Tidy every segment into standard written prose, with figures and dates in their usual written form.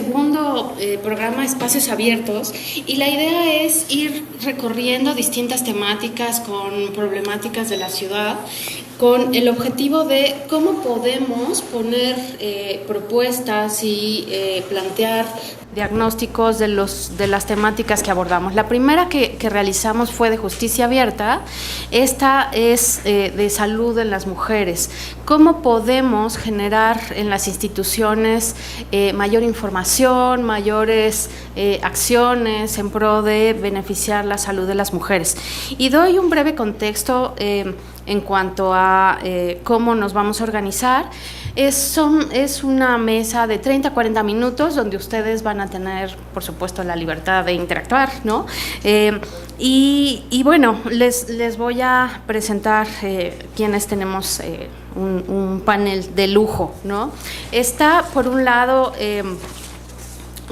segundo programa Espacios Abiertos, y la idea es ir recorriendo distintas temáticas con problemáticas de la ciudad, con el objetivo de cómo podemos poner propuestas y plantear diagnósticos de las temáticas que abordamos. La primera que realizamos fue de justicia abierta. Esta es de salud en las mujeres. ¿Cómo podemos generar en las instituciones mayor información, mayores acciones en pro de beneficiar la salud de las mujeres? Y doy un breve contexto en cuanto a cómo nos vamos a organizar. Es una mesa de 30 a 40 minutos donde ustedes van a tener, por supuesto, la libertad de interactuar, ¿no? Y bueno, les voy a presentar quienes tenemos un panel de lujo, ¿no? Está, por un lado,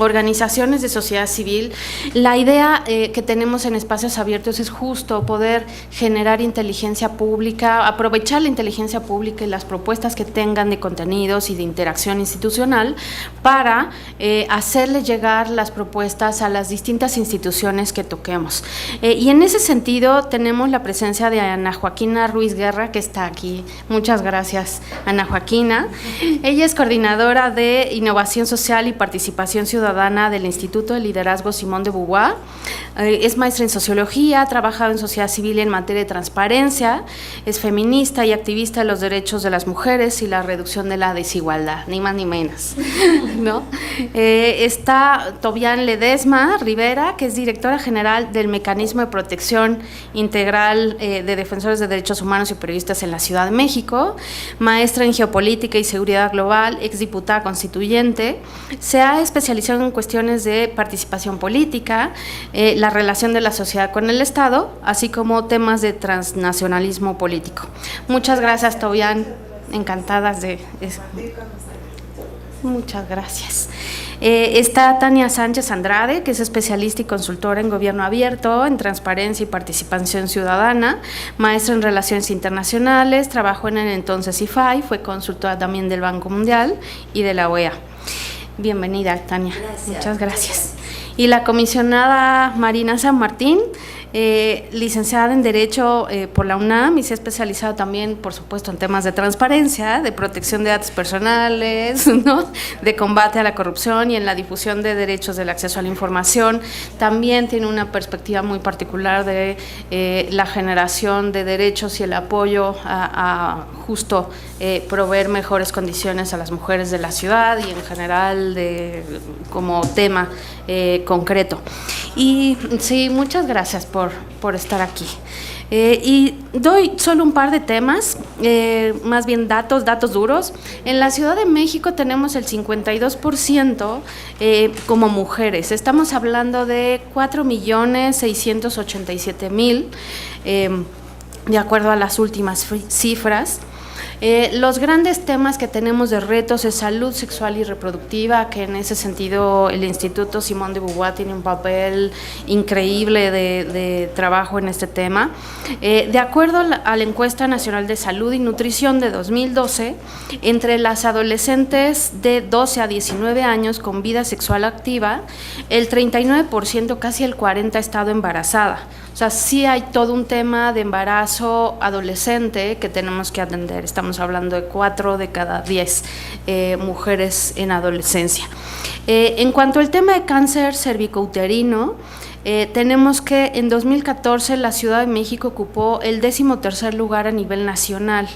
organizaciones de sociedad civil. La idea que tenemos en Espacios Abiertos es justo poder generar inteligencia pública, aprovechar la inteligencia pública y las propuestas que tengan de contenidos y de interacción institucional para hacerle llegar las propuestas a las distintas instituciones que toquemos. Y en ese sentido tenemos la presencia de Ana Joaquina Ruiz Guerra, que está aquí. Muchas gracias, Ana Joaquina. Ella es coordinadora de Innovación Social y Participación Ciudadana del Instituto de Liderazgo Simón de Beauvoir. Es maestra en sociología, ha trabajado en sociedad civil y en materia de transparencia, es feminista y activista de los derechos de las mujeres y la reducción de la desigualdad, ni más ni menos, ¿no? Está Tobián Ledesma Rivera, que es directora general del Mecanismo de Protección Integral de Defensores de Derechos Humanos y Periodistas en la Ciudad de México, maestra en geopolítica y seguridad global, exdiputada constituyente. Se ha especializado en cuestiones de participación política, la relación de la sociedad con el Estado, así como temas de transnacionalismo político. Muchas gracias, Tobián, encantadas de eso. Muchas gracias. Está Tania Sánchez Andrade, que es especialista y consultora en gobierno abierto, en transparencia y participación ciudadana, maestra en relaciones internacionales, trabajó en el entonces IFAI, fue consultora también del Banco Mundial y de la OEA. Bienvenida, Tania. Gracias. Muchas gracias. Y la comisionada Marina San Martín, licenciada en Derecho por la UNAM y se ha especializado también, por supuesto, en temas de transparencia, de protección de datos personales, ¿no?, de combate a la corrupción y en la difusión de derechos del acceso a la información. También tiene una perspectiva muy particular de la generación de derechos y el apoyo a justo proveer mejores condiciones a las mujeres de la ciudad y en general como tema concreto. Y sí, muchas gracias por estar aquí. Y doy solo un par de temas, más bien datos duros. En la Ciudad de México tenemos el 52% como mujeres. Estamos hablando de 4.687.000, de acuerdo a las últimas cifras. Los grandes temas que tenemos de retos es salud sexual y reproductiva, que en ese sentido el Instituto Simón de Beauvoir tiene un papel increíble de trabajo en este tema. De acuerdo a la Encuesta Nacional de Salud y Nutrición de 2012, entre las adolescentes de 12 a 19 años con vida sexual activa, el 39%, casi el 40%, ha estado embarazada. O sea, sí hay todo un tema de embarazo adolescente que tenemos que atender. Estamos hablando de 4 de cada 10 mujeres en adolescencia. En cuanto al tema de cáncer cervicouterino, tenemos que en 2014 la Ciudad de México ocupó el 13º lugar a nivel nacional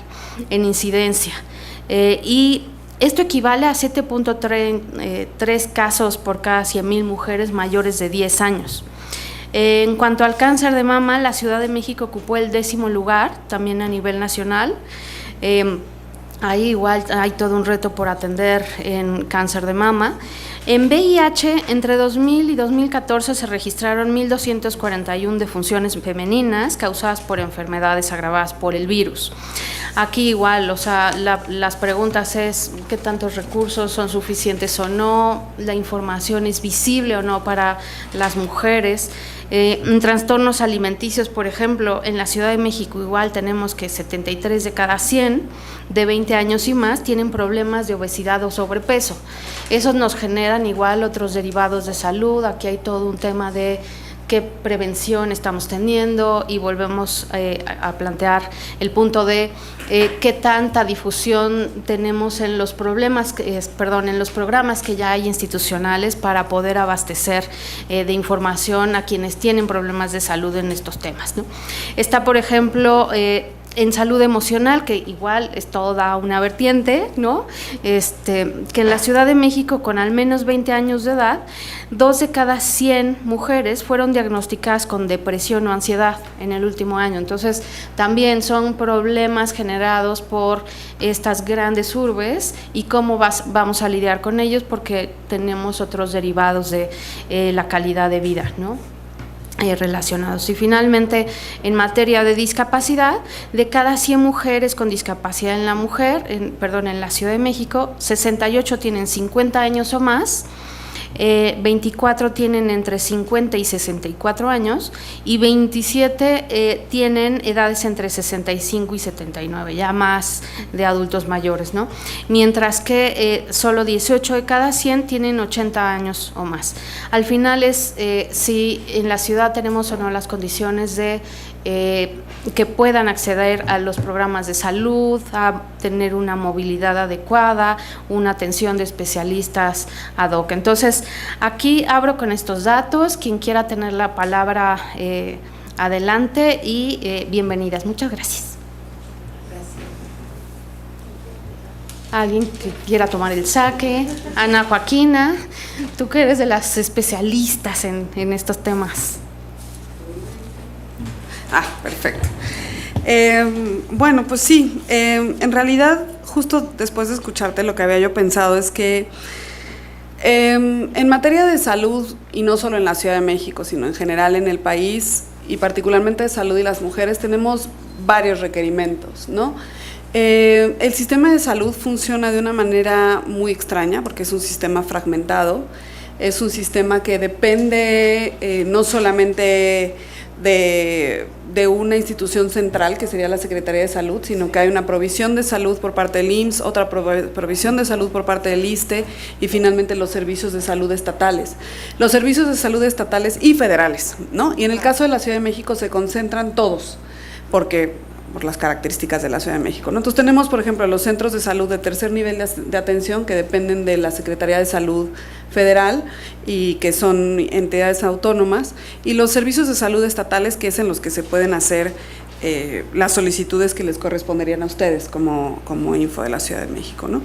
en incidencia. Y esto equivale a 7.3 casos por cada 100.000 mujeres mayores de 10 años. En cuanto al cáncer de mama, la Ciudad de México ocupó el 10º lugar, también a nivel nacional. Ahí igual hay todo un reto por atender en cáncer de mama. En VIH, entre 2000 y 2014 se registraron 1.241 defunciones femeninas causadas por enfermedades agravadas por el virus. Aquí igual, o sea, las preguntas es qué tantos recursos son suficientes o no, la información es visible o no para las mujeres. En trastornos alimenticios, por ejemplo, en la Ciudad de México igual tenemos que 73 de cada 100 de 20 años y más tienen problemas de obesidad o sobrepeso. Esos nos generan igual otros derivados de salud. Aquí hay todo un tema de qué prevención estamos teniendo y volvemos a plantear el punto de qué tanta difusión tenemos en los en los programas que ya hay institucionales para poder abastecer de información a quienes tienen problemas de salud en estos temas, ¿no? Está, por ejemplo, en salud emocional, que igual es toda una vertiente, ¿no? Que en la Ciudad de México, con al menos 20 años de edad, 2 de cada 100 mujeres fueron diagnosticadas con depresión o ansiedad en el último año. Entonces, también son problemas generados por estas grandes urbes y cómo vamos a lidiar con ellos, porque tenemos otros derivados de la calidad de vida, ¿no? Relacionados. Y finalmente, en materia de discapacidad, de cada 100 mujeres con discapacidad en la Ciudad de México, 68 tienen 50 años o más, 24 tienen entre 50 y 64 años y 27 tienen edades entre 65 y 79, ya más de adultos mayores, ¿no? Mientras que solo 18 de cada 100 tienen 80 años o más. Al final es si en la ciudad tenemos o no las condiciones de que puedan acceder a los programas de salud, a tener una movilidad adecuada, una atención de especialistas ad hoc. Entonces, aquí abro con estos datos. Quien quiera tener la palabra, adelante y bienvenidas. Muchas gracias. ¿Alguien que quiera tomar el saque? Ana Joaquina, tú que eres de las especialistas en estos temas. Perfecto. Bueno, pues sí, en realidad, justo después de escucharte, lo que había yo pensado es que en materia de salud, y no solo en la Ciudad de México, sino en general en el país, y particularmente de salud y las mujeres, tenemos varios requerimientos, ¿no? El sistema de salud funciona de una manera muy extraña, porque es un sistema fragmentado, es un sistema que depende no solamente de una institución central, que sería la Secretaría de Salud, sino que hay una provisión de salud por parte del IMSS, otra provisión de salud por parte del ISSSTE y finalmente los servicios de salud estatales. Los servicios de salud estatales y federales, ¿no? Y en el caso de la Ciudad de México se concentran todos, por las características de la Ciudad de México, ¿no? Entonces tenemos, por ejemplo, los centros de salud de tercer nivel de atención que dependen de la Secretaría de Salud Federal y que son entidades autónomas, y los servicios de salud estatales, que es en los que se pueden hacer las solicitudes que les corresponderían a ustedes como Info de la Ciudad de México, ¿no?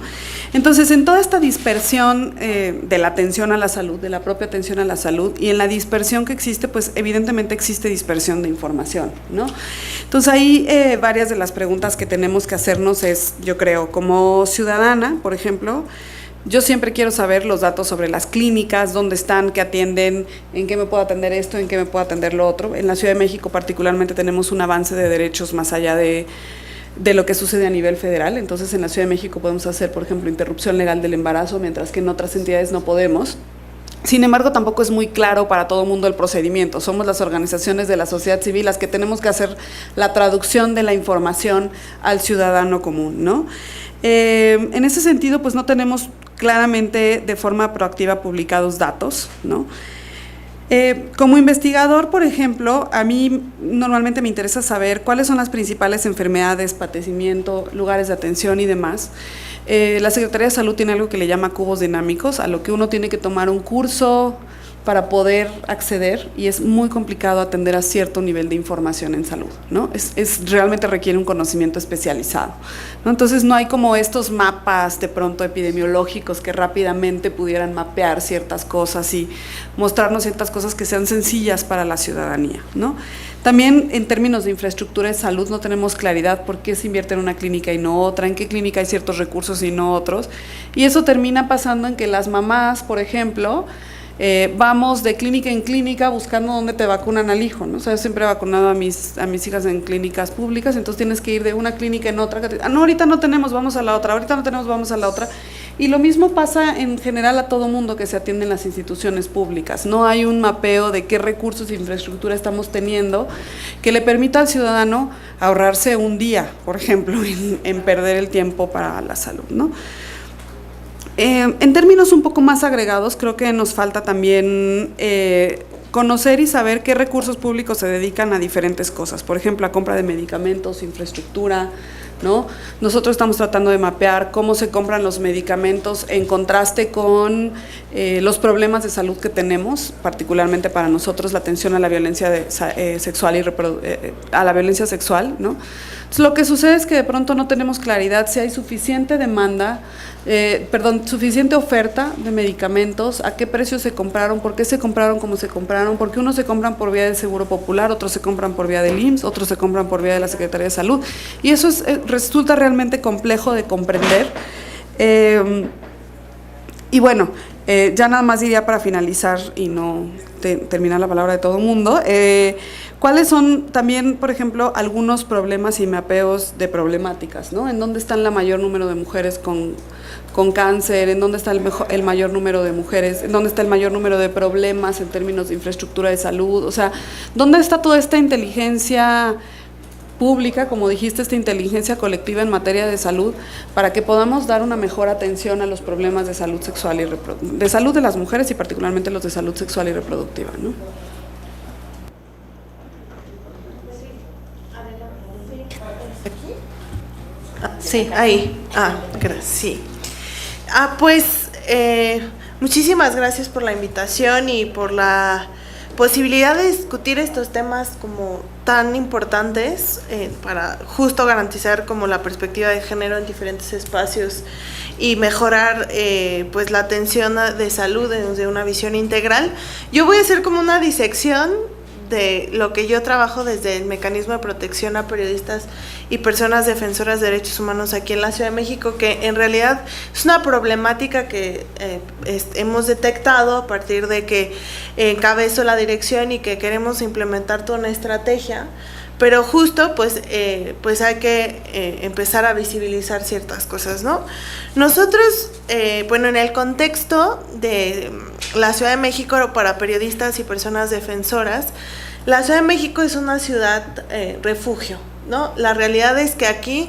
Entonces, en toda esta dispersión de la atención a la salud, de la propia atención a la salud, y en la dispersión que existe, pues evidentemente existe dispersión de información, ¿no? Entonces, ahí varias de las preguntas que tenemos que hacernos es, yo creo, como ciudadana, por ejemplo, yo siempre quiero saber los datos sobre las clínicas, dónde están, qué atienden, en qué me puedo atender esto, en qué me puedo atender lo otro. En la Ciudad de México particularmente tenemos un avance de derechos más allá de lo que sucede a nivel federal. Entonces, en la Ciudad de México podemos hacer, por ejemplo, interrupción legal del embarazo, mientras que en otras entidades no podemos. Sin embargo, tampoco es muy claro para todo el mundo el procedimiento. Somos las organizaciones de la sociedad civil las que tenemos que hacer la traducción de la información al ciudadano común, ¿no? En ese sentido, pues no tenemos claramente de forma proactiva publicados datos, ¿no? Como investigador, por ejemplo, a mí normalmente me interesa saber cuáles son las principales enfermedades, padecimiento, lugares de atención y demás. La Secretaría de Salud tiene algo que le llama cubos dinámicos, a lo que uno tiene que tomar un curso para poder acceder, y es muy complicado atender a cierto nivel de información en salud, ¿no? Realmente requiere un conocimiento especializado, ¿no? Entonces no hay como estos mapas de pronto epidemiológicos que rápidamente pudieran mapear ciertas cosas y mostrarnos ciertas cosas que sean sencillas para la ciudadanía, ¿no? También en términos de infraestructura de salud no tenemos claridad por qué se invierte en una clínica y no otra, en qué clínica hay ciertos recursos y no otros, y eso termina pasando en que las mamás, por ejemplo, vamos de clínica en clínica buscando dónde te vacunan al hijo, ¿no? O sea, yo siempre he vacunado a mis hijas en clínicas públicas, entonces tienes que ir de una clínica en otra. No, ahorita no tenemos, vamos a la otra, ahorita no tenemos, vamos a la otra. Y lo mismo pasa en general a todo mundo que se atiende en las instituciones públicas. No hay un mapeo de qué recursos e infraestructura estamos teniendo que le permita al ciudadano ahorrarse un día, por ejemplo, en perder el tiempo para la salud, ¿no? En términos un poco más agregados, creo que nos falta también conocer y saber qué recursos públicos se dedican a diferentes cosas. Por ejemplo, a compra de medicamentos, infraestructura, ¿no? Nosotros estamos tratando de mapear cómo se compran los medicamentos en contraste con los problemas de salud que tenemos, particularmente para nosotros la atención a la violencia sexual y a la violencia sexual, ¿no? Entonces, lo que sucede es que de pronto no tenemos claridad si hay suficiente demanda, suficiente oferta de medicamentos, a qué precio se compraron, por qué se compraron como se compraron, porque unos se compran por vía del Seguro Popular, otros se compran por vía del IMSS, otros se compran por vía de la Secretaría de Salud, y eso resulta realmente complejo de comprender. Y bueno, ya nada más diría para finalizar y no terminar la palabra de todo el mundo, ¿cuáles son también, por ejemplo, algunos problemas y mapeos de problemáticas, ¿no? ¿En dónde están la mayor número de mujeres con cáncer? ¿En dónde está el mayor número de mujeres? ¿En dónde está el mayor número de problemas en términos de infraestructura de salud? O sea, ¿dónde está toda esta inteligencia pública, como dijiste, esta inteligencia colectiva en materia de salud, para que podamos dar una mejor atención a los problemas de salud sexual y de salud de las mujeres y particularmente los de salud sexual y reproductiva, ¿no? Sí, ahí. Gracias. Sí. Pues muchísimas gracias por la invitación y por la posibilidad de discutir estos temas como tan importantes para justo garantizar como la perspectiva de género en diferentes espacios y mejorar pues la atención de salud desde una visión integral. Yo voy a hacer como una disección de lo que yo trabajo desde el mecanismo de protección a periodistas y personas defensoras de derechos humanos aquí en la Ciudad de México, que en realidad es una problemática que hemos detectado a partir de que encabezo la dirección y que queremos implementar toda una estrategia, pero justo pues hay que empezar a visibilizar ciertas cosas, ¿no? Nosotros, en el contexto de la Ciudad de México para periodistas y personas defensoras, la Ciudad de México es una ciudad refugio, ¿no? La realidad es que aquí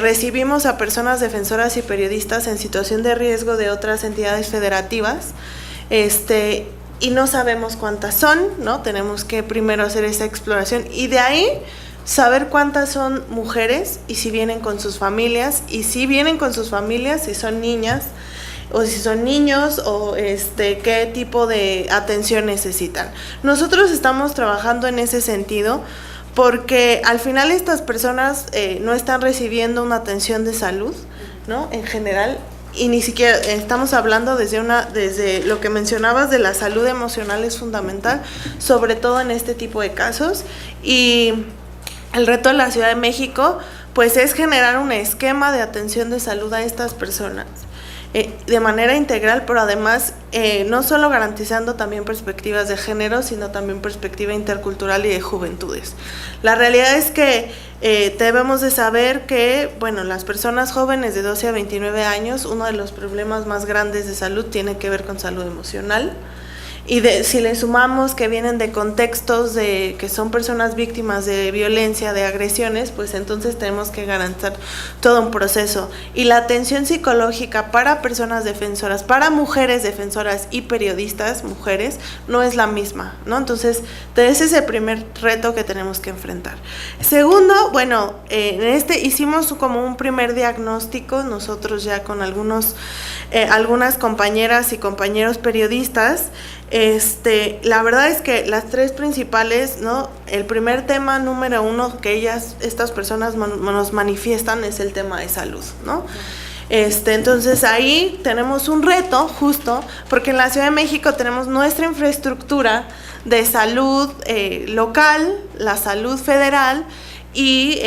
recibimos a personas defensoras y periodistas en situación de riesgo de otras entidades federativas, y no sabemos cuántas son, ¿no? Tenemos que primero hacer esa exploración y de ahí saber cuántas son mujeres y si vienen con sus familias, y si vienen con sus familias, si son niñas o si son niños, o qué tipo de atención necesitan. Nosotros estamos trabajando en ese sentido porque al final estas personas no están recibiendo una atención de salud, ¿no? En general, y ni siquiera estamos hablando desde lo que mencionabas de la salud emocional es fundamental, sobre todo en este tipo de casos, y el reto de la Ciudad de México pues es generar un esquema de atención de salud a estas personas de manera integral, pero además no solo garantizando también perspectivas de género, sino también perspectiva intercultural y de juventudes. La realidad es que debemos de saber que, las personas jóvenes de 12 a 29 años, uno de los problemas más grandes de salud tiene que ver con salud emocional. Y si le sumamos que vienen de contextos que son personas víctimas de violencia, de agresiones, pues entonces tenemos que garantizar todo un proceso. Y la atención psicológica para personas defensoras, para mujeres defensoras y periodistas mujeres, no es la misma, ¿no? Entonces, ese es el primer reto que tenemos que enfrentar. Segundo, hicimos como un primer diagnóstico, nosotros ya con algunas compañeras y compañeros periodistas. La verdad es que las tres principales, ¿no? El primer tema número uno que estas personas nos manifiestan es el tema de salud, ¿no? Entonces ahí tenemos un reto justo porque en la Ciudad de México tenemos nuestra infraestructura de salud local, la salud federal y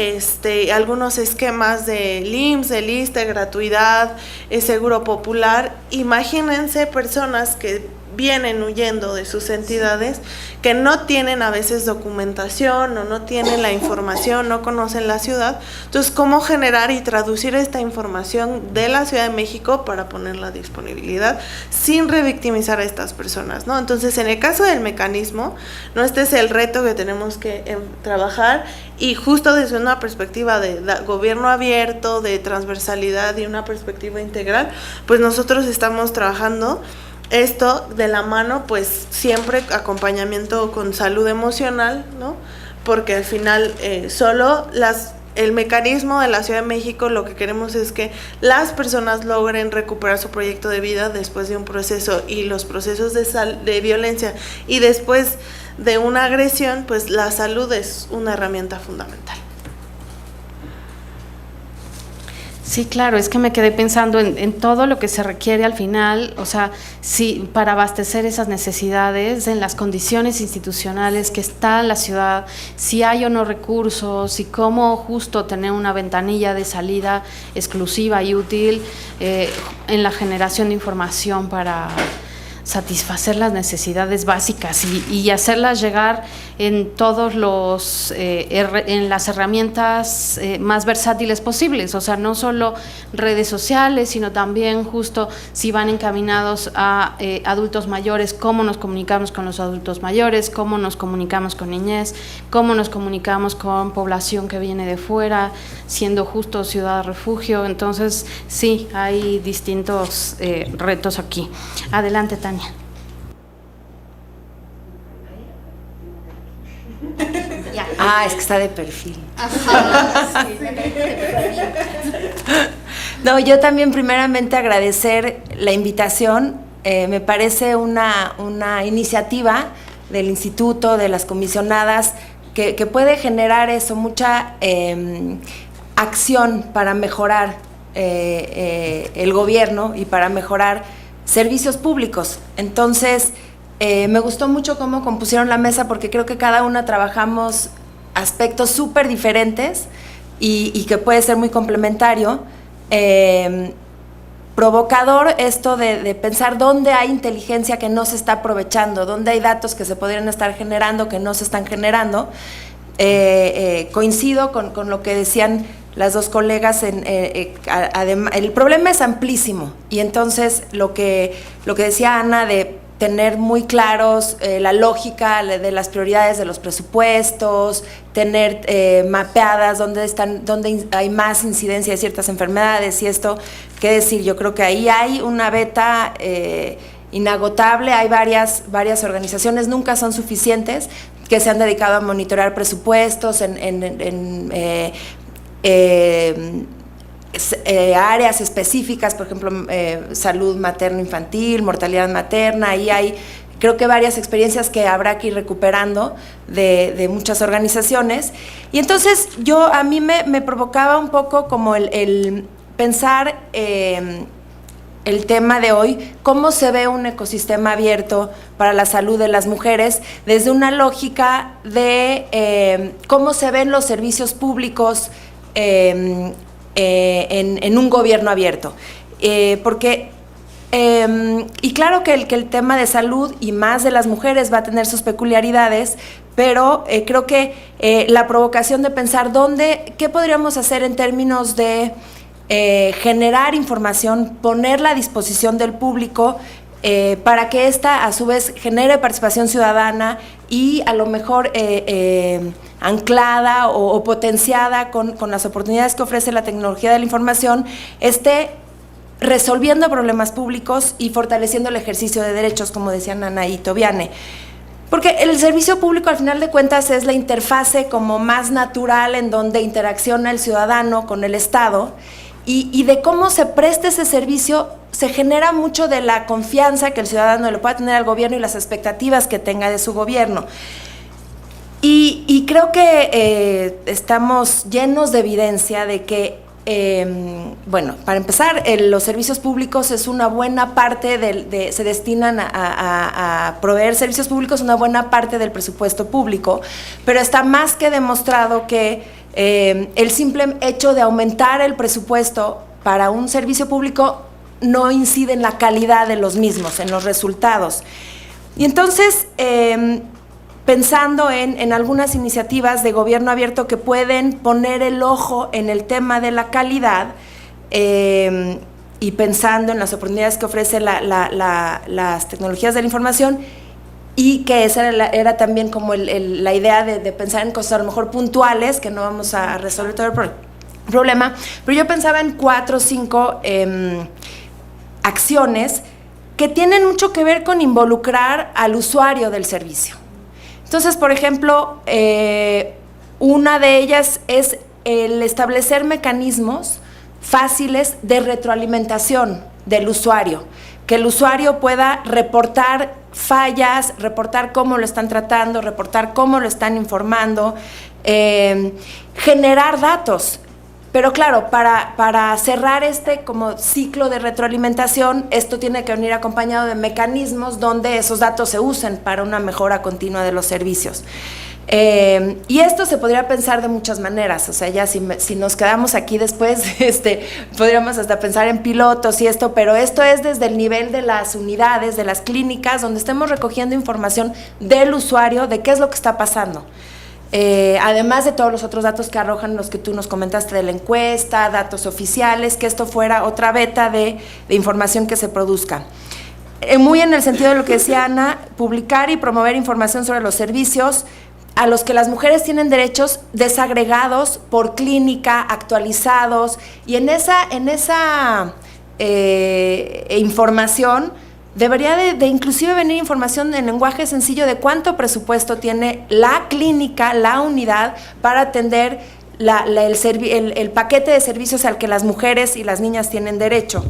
algunos esquemas del IMSS, del ISSSTE, gratuidad, seguro popular. Imagínense personas que vienen huyendo de sus entidades, que no tienen a veces documentación o no tienen la información, no conocen la ciudad. Entonces, ¿cómo generar y traducir esta información de la Ciudad de México para ponerla a disponibilidad sin revictimizar a estas personas, ¿no? Entonces, en el caso del mecanismo, ¿no? Este es el reto que tenemos que trabajar, y justo desde una perspectiva de gobierno abierto, de transversalidad y una perspectiva integral, pues nosotros estamos trabajando esto de la mano, pues siempre acompañamiento con salud emocional, ¿no? Porque al final solo el mecanismo de la Ciudad de México, lo que queremos es que las personas logren recuperar su proyecto de vida después de un proceso, y los procesos de violencia y después de una agresión, pues la salud es una herramienta fundamental. Sí, claro, es que me quedé pensando en todo lo que se requiere al final, o sea, sí, para abastecer esas necesidades, en las condiciones institucionales que está la ciudad, si hay o no recursos, y cómo justo tener una ventanilla de salida exclusiva y útil en la generación de información para satisfacer las necesidades básicas y hacerlas llegar en todos los en las herramientas más versátiles posibles, o sea, no solo redes sociales, sino también justo si van encaminados a adultos mayores, cómo nos comunicamos con los adultos mayores, cómo nos comunicamos con niñez, cómo nos comunicamos con población que viene de fuera, siendo justo ciudad refugio. Entonces sí, hay distintos retos aquí. Adelante, Tania. Es que está de perfil. No, yo también primeramente agradecer la invitación. Me parece una iniciativa del instituto, de las comisionadas, que puede generar eso, mucha acción para mejorar el gobierno y para mejorar servicios públicos. Entonces, me gustó mucho cómo compusieron la mesa, porque creo que cada una trabajamos aspectos súper diferentes y que puede ser muy complementario. Provocador esto de pensar dónde hay inteligencia que no se está aprovechando, dónde hay datos que se podrían estar generando que no se están generando. Coincido con lo que decían las dos colegas. El problema es amplísimo, y entonces lo que decía Ana de tener muy claros la lógica de las prioridades de los presupuestos, tener mapeadas dónde hay más incidencia de ciertas enfermedades, y esto, qué decir, yo creo que ahí hay una beta inagotable. Hay varias organizaciones, nunca son suficientes, que se han dedicado a monitorear presupuestos en áreas específicas, por ejemplo, salud materno-infantil, mortalidad materna. Ahí hay, creo que, varias experiencias que habrá que ir recuperando de muchas organizaciones. Y entonces a mí me provocaba un poco como el pensar el tema de hoy, cómo se ve un ecosistema abierto para la salud de las mujeres, desde una lógica de cómo se ven los servicios públicos en un gobierno abierto. Porque, y claro que el tema de salud, y más de las mujeres, va a tener sus peculiaridades, pero creo que la provocación de pensar qué podríamos hacer en términos de generar información, ponerla a disposición del público, para que ésta a su vez genere participación ciudadana y a lo mejor anclada o potenciada con las oportunidades que ofrece la tecnología de la información, esté resolviendo problemas públicos y fortaleciendo el ejercicio de derechos, como decían Ana y Tobiane. Porque el servicio público, al final de cuentas, es la interfase como más natural en donde interacciona el ciudadano con el Estado, y de cómo se presta ese servicio se genera mucho de la confianza que el ciudadano le pueda tener al gobierno y las expectativas que tenga de su gobierno. Y creo que estamos llenos de evidencia de que, bueno, para empezar, los servicios públicos es una buena parte se destinan a proveer servicios públicos, una buena parte del presupuesto público, pero está más que demostrado que el simple hecho de aumentar el presupuesto para un servicio público no incide en la calidad de los mismos, en los resultados. Y entonces, pensando en algunas iniciativas de gobierno abierto que pueden poner el ojo en el tema de la calidad, y pensando en las oportunidades que ofrece las tecnologías de la información, y que esa era también como la idea de pensar en cosas a lo mejor puntuales, que no vamos a resolver todo el problema, pero yo pensaba en 4 o 5 acciones que tienen mucho que ver con involucrar al usuario del servicio. Entonces, por ejemplo, una de ellas es el establecer mecanismos fáciles de retroalimentación del usuario, que el usuario pueda reportar fallas, reportar cómo lo están tratando, reportar cómo lo están informando, generar datos. Pero claro, para cerrar este como ciclo de retroalimentación, esto tiene que venir acompañado de mecanismos donde esos datos se usen para una mejora continua de los servicios. Y esto se podría pensar de muchas maneras, o sea, ya si nos quedamos aquí después, podríamos hasta pensar en pilotos y esto, pero esto es desde el nivel de las unidades, de las clínicas, donde estemos recogiendo información del usuario de qué es lo que está pasando. Además de todos los otros datos que arrojan los que tú nos comentaste de la encuesta, datos oficiales, que esto fuera otra beta de información que se produzca. Muy en el sentido de lo que decía Ana, publicar y promover información sobre los servicios a los que las mujeres tienen derechos desagregados por clínica, actualizados, y en esa información debería de inclusive venir información en lenguaje sencillo de cuánto presupuesto tiene la clínica, la unidad, para atender el paquete de servicios al que las mujeres y las niñas tienen derecho.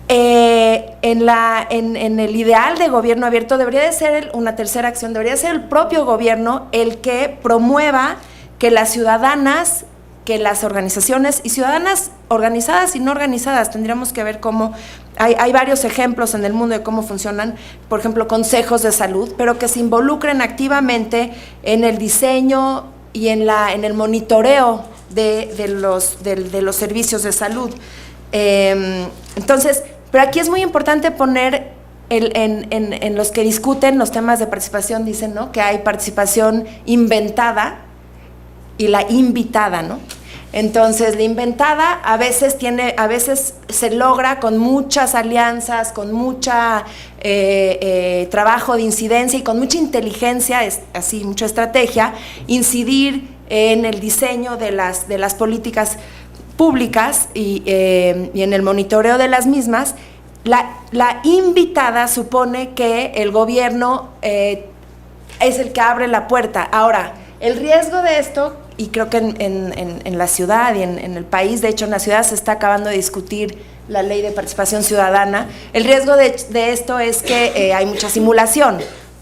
En el ideal de gobierno abierto debería de ser una tercera acción, debería ser el propio gobierno el que promueva que las ciudadanas, que las organizaciones y ciudadanas organizadas y no organizadas, tendríamos que ver cómo, hay varios ejemplos en el mundo de cómo funcionan, por ejemplo, consejos de salud, pero que se involucren activamente en el diseño y en el monitoreo de los servicios de salud. Entonces, pero aquí es muy importante poner en los que discuten los temas de participación, dicen, ¿no?, que hay participación inventada y la invitada, ¿no? Entonces, la inventada a veces se logra con muchas alianzas, con mucha trabajo de incidencia y con mucha inteligencia, así, mucha estrategia, incidir en el diseño de las políticas públicas y en el monitoreo de las mismas. La invitada supone que el gobierno es el que abre la puerta. Ahora, el riesgo de esto, y creo que en la ciudad y en el país, de hecho en la ciudad se está acabando de discutir la ley de participación ciudadana, el riesgo de esto es que hay mucha simulación,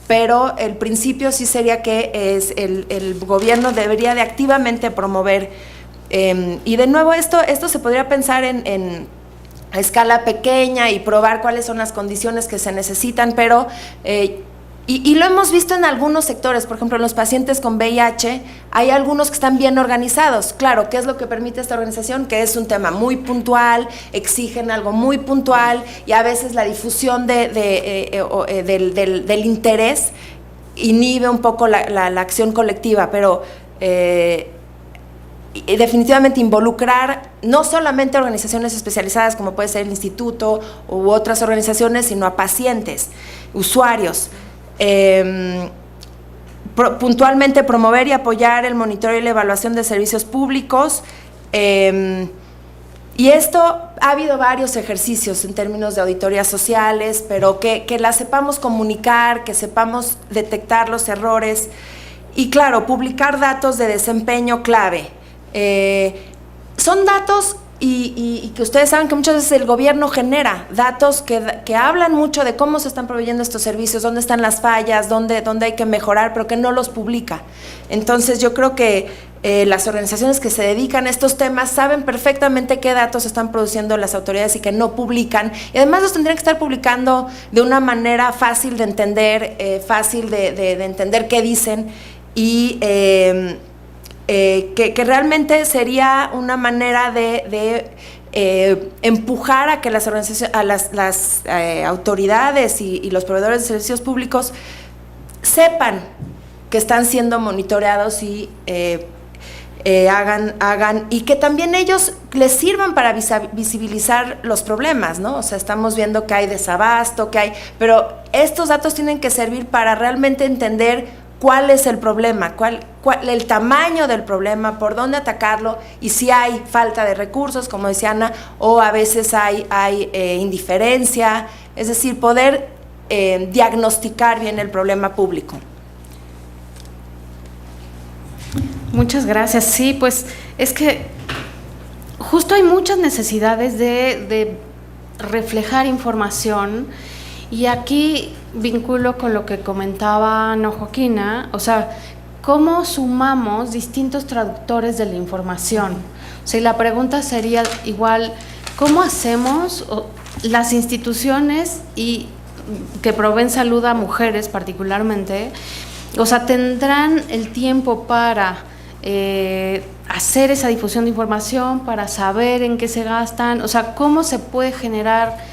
pero el principio sí sería que el gobierno debería de activamente promover. Y de nuevo esto se podría pensar a escala pequeña y probar cuáles son las condiciones que se necesitan, pero y lo hemos visto en algunos sectores, por ejemplo, en los pacientes con VIH, hay algunos que están bien organizados. Claro, ¿qué es lo que permite esta organización? Que es un tema muy puntual, exigen algo muy puntual, y a veces la difusión del interés inhibe un poco la acción colectiva, pero y definitivamente involucrar no solamente organizaciones especializadas como puede ser el instituto u otras organizaciones, sino a pacientes, usuarios. Puntualmente promover y apoyar el monitoreo y la evaluación de servicios públicos. Y esto, ha habido varios ejercicios en términos de auditorías sociales, pero que las sepamos comunicar, que sepamos detectar los errores y, claro, publicar datos de desempeño clave. Son datos y que ustedes saben que muchas veces el gobierno genera datos que hablan mucho de cómo se están proveyendo estos servicios, dónde están las fallas, dónde hay que mejorar, pero que no los publica. Entonces yo creo que las organizaciones que se dedican a estos temas saben perfectamente qué datos están produciendo las autoridades y que no publican, y además los tendrían que estar publicando de una manera fácil de entender, de entender qué dicen, y que realmente sería una manera de empujar a que las organizaciones, a las autoridades y los proveedores de servicios públicos sepan que están siendo monitoreados y hagan y que también ellos les sirvan para visibilizar los problemas, ¿no? O sea, estamos viendo que hay desabasto, pero estos datos tienen que servir para realmente entender cuál es el problema, el tamaño del problema, por dónde atacarlo y si hay falta de recursos, como decía Ana, o a veces hay indiferencia, es decir, poder diagnosticar bien el problema público. Muchas gracias. Sí, pues es que justo hay muchas necesidades de reflejar información, y aquí vinculo con lo que comentaba Ana Joaquina, o sea, cómo sumamos distintos traductores de la información. O sea, y la pregunta sería igual, ¿cómo hacemos las instituciones y que proveen salud a mujeres particularmente? O sea, ¿tendrán el tiempo para hacer esa difusión de información, para saber en qué se gastan? O sea, ¿cómo se puede generar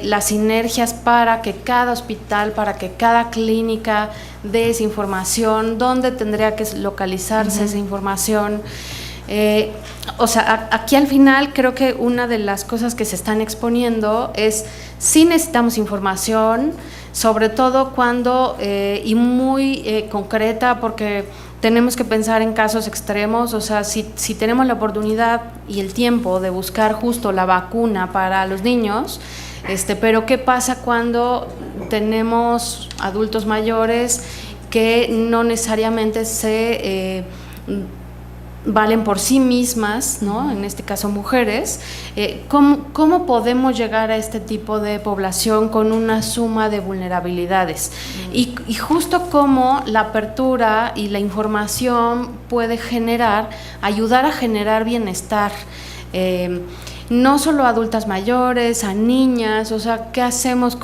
las sinergias para que cada hospital, para que cada clínica dé esa información? ¿Dónde tendría que localizarse esa información? O sea, aquí al final creo que una de las cosas que se están exponiendo es sí necesitamos información, sobre todo cuando, y muy concreta, porque tenemos que pensar en casos extremos. O sea, si tenemos la oportunidad y el tiempo de buscar justo la vacuna para los niños, pero ¿qué pasa cuando tenemos adultos mayores que no necesariamente se valen por sí mismas, ¿no? En este caso mujeres? ¿Cómo podemos llegar a este tipo de población con una suma de vulnerabilidades? Y justo cómo la apertura y la información puede ayudar a generar bienestar, no solo a adultas mayores, a niñas. O sea, ¿qué hacemos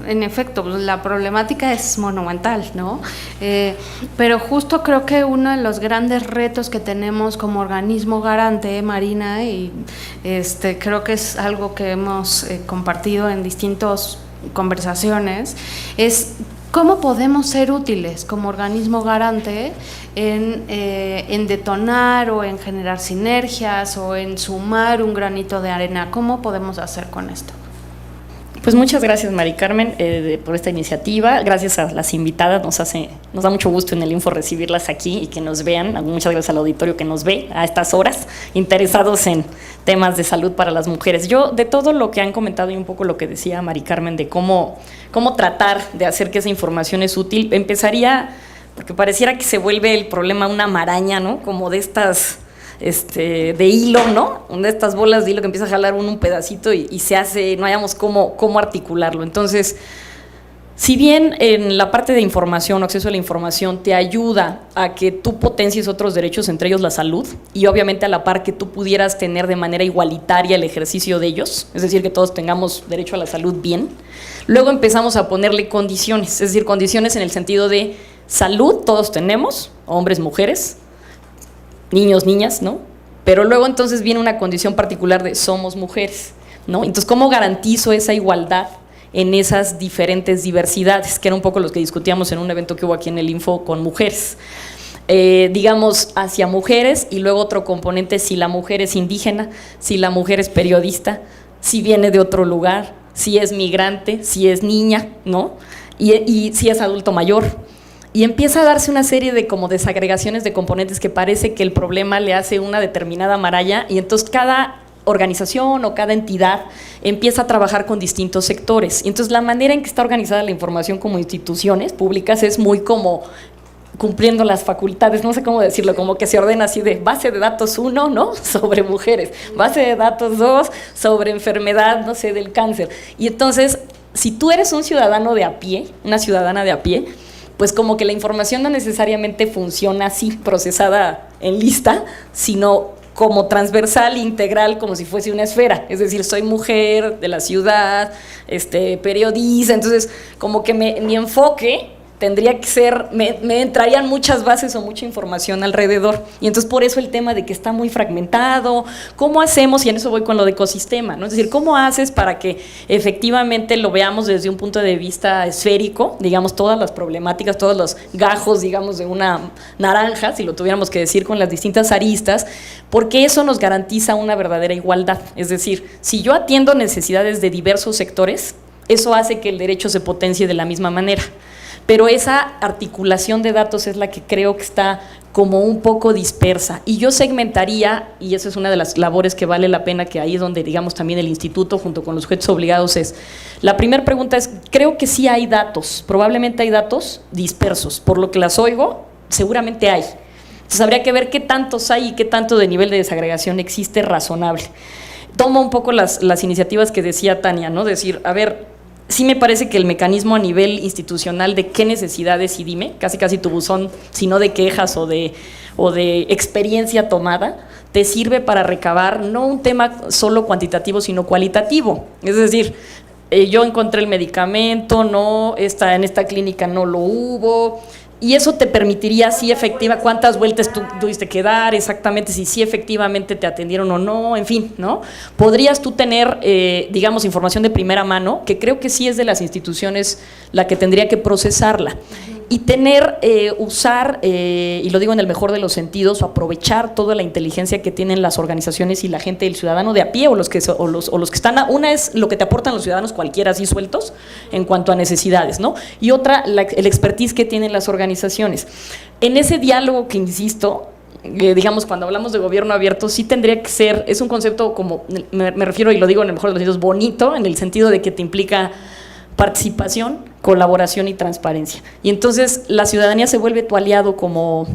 en efecto, pues la problemática es monumental, ¿no? Pero justo creo que uno de los grandes retos que tenemos como organismo garante, Marina, y creo que es algo que hemos compartido en distintas conversaciones, es ¿cómo podemos ser útiles como organismo garante en detonar o en generar sinergias o en sumar un granito de arena? ¿Cómo podemos hacer con esto? Pues muchas gracias, Mari Carmen, por esta iniciativa. Gracias a las invitadas, nos da mucho gusto en el Info recibirlas aquí y que nos vean. Muchas gracias al auditorio que nos ve a estas horas, interesados en temas de salud para las mujeres. Yo, de todo lo que han comentado y un poco lo que decía Mari Carmen de cómo tratar de hacer que esa información es útil, empezaría, porque pareciera que se vuelve el problema una maraña, ¿no? Como de estas de hilo, ¿no? De estas bolas de hilo que empieza a jalar un pedacito y se hace, no hayamos cómo articularlo. Entonces, si bien en la parte de información o acceso a la información te ayuda a que tú potencies otros derechos, entre ellos la salud, y obviamente a la par que tú pudieras tener de manera igualitaria el ejercicio de ellos, es decir, que todos tengamos derecho a la salud bien, luego empezamos a ponerle condiciones, es decir, condiciones en el sentido de salud, todos tenemos, hombres, mujeres, niños, niñas, ¿no? Pero luego entonces viene una condición particular de somos mujeres, ¿no? Entonces, ¿cómo garantizo esa igualdad en esas diferentes diversidades? Que era un poco lo que discutíamos en un evento que hubo aquí en el Info con mujeres. Digamos, hacia mujeres, y luego otro componente, si la mujer es indígena, si la mujer es periodista, si viene de otro lugar, si es migrante, si es niña, ¿no? Y si es adulto mayor. Y empieza a darse una serie de como desagregaciones de componentes que parece que el problema le hace una determinada maralla, y entonces cada organización o cada entidad empieza a trabajar con distintos sectores. Y entonces la manera en que está organizada la información como instituciones públicas es muy como cumpliendo las facultades, no sé cómo decirlo, como que se ordena así de base de datos 1, ¿no? Sobre mujeres, base de datos 2, sobre enfermedad, no sé, del cáncer. Y entonces, si tú eres un ciudadano de a pie, una ciudadana de a pie, pues como que la información no necesariamente funciona así, procesada en lista, sino como transversal, integral, como si fuese una esfera. Es decir, soy mujer de la ciudad, periodista, entonces como que mi enfoque tendría que ser, me entrarían muchas bases o mucha información alrededor. Y entonces por eso el tema de que está muy fragmentado, ¿cómo hacemos? Y en eso voy con lo de ecosistema, ¿no? Es decir, ¿cómo haces para que efectivamente lo veamos desde un punto de vista esférico, digamos, todas las problemáticas, todos los gajos, digamos, de una naranja, si lo tuviéramos que decir, con las distintas aristas, porque eso nos garantiza una verdadera igualdad. Es decir, si yo atiendo necesidades de diversos sectores, eso hace que el derecho se potencie de la misma manera. Pero esa articulación de datos es la que creo que está como un poco dispersa. Y yo segmentaría, y esa es una de las labores que vale la pena, que ahí es donde, digamos, también el instituto, junto con los sujetos obligados, es, la primera pregunta es, creo que sí hay datos, probablemente hay datos dispersos, por lo que las oigo, seguramente hay. Entonces habría que ver qué tantos hay y qué tanto de nivel de desagregación existe razonable. Tomo un poco las iniciativas que decía Tania, ¿no? Decir, a ver, sí me parece que el mecanismo a nivel institucional de qué necesidades y dime, casi tu buzón, sino de quejas o de experiencia tomada, te sirve para recabar no un tema solo cuantitativo, sino cualitativo. Es decir, yo encontré el medicamento, no, en esta clínica no lo hubo, y eso te permitiría, sí, efectiva, cuántas vueltas tú tuviste que dar, exactamente, si sí efectivamente te atendieron o no, en fin, ¿no? Podrías tú tener, digamos, información de primera mano, que creo que sí es de las instituciones la que tendría que procesarla. Y tener, usar, y lo digo en el mejor de los sentidos, o aprovechar toda la inteligencia que tienen las organizaciones y la gente, el ciudadano de a pie, o los que están, una es lo que te aportan los ciudadanos cualquiera así sueltos en cuanto a necesidades, ¿no? Y otra, el expertise que tienen las organizaciones. En ese diálogo que insisto, digamos, cuando hablamos de gobierno abierto, sí tendría que ser, es un concepto como, me refiero, y lo digo en el mejor de los sentidos, bonito, en el sentido de que te implica participación, colaboración y transparencia. Y entonces la ciudadanía se vuelve tu aliado como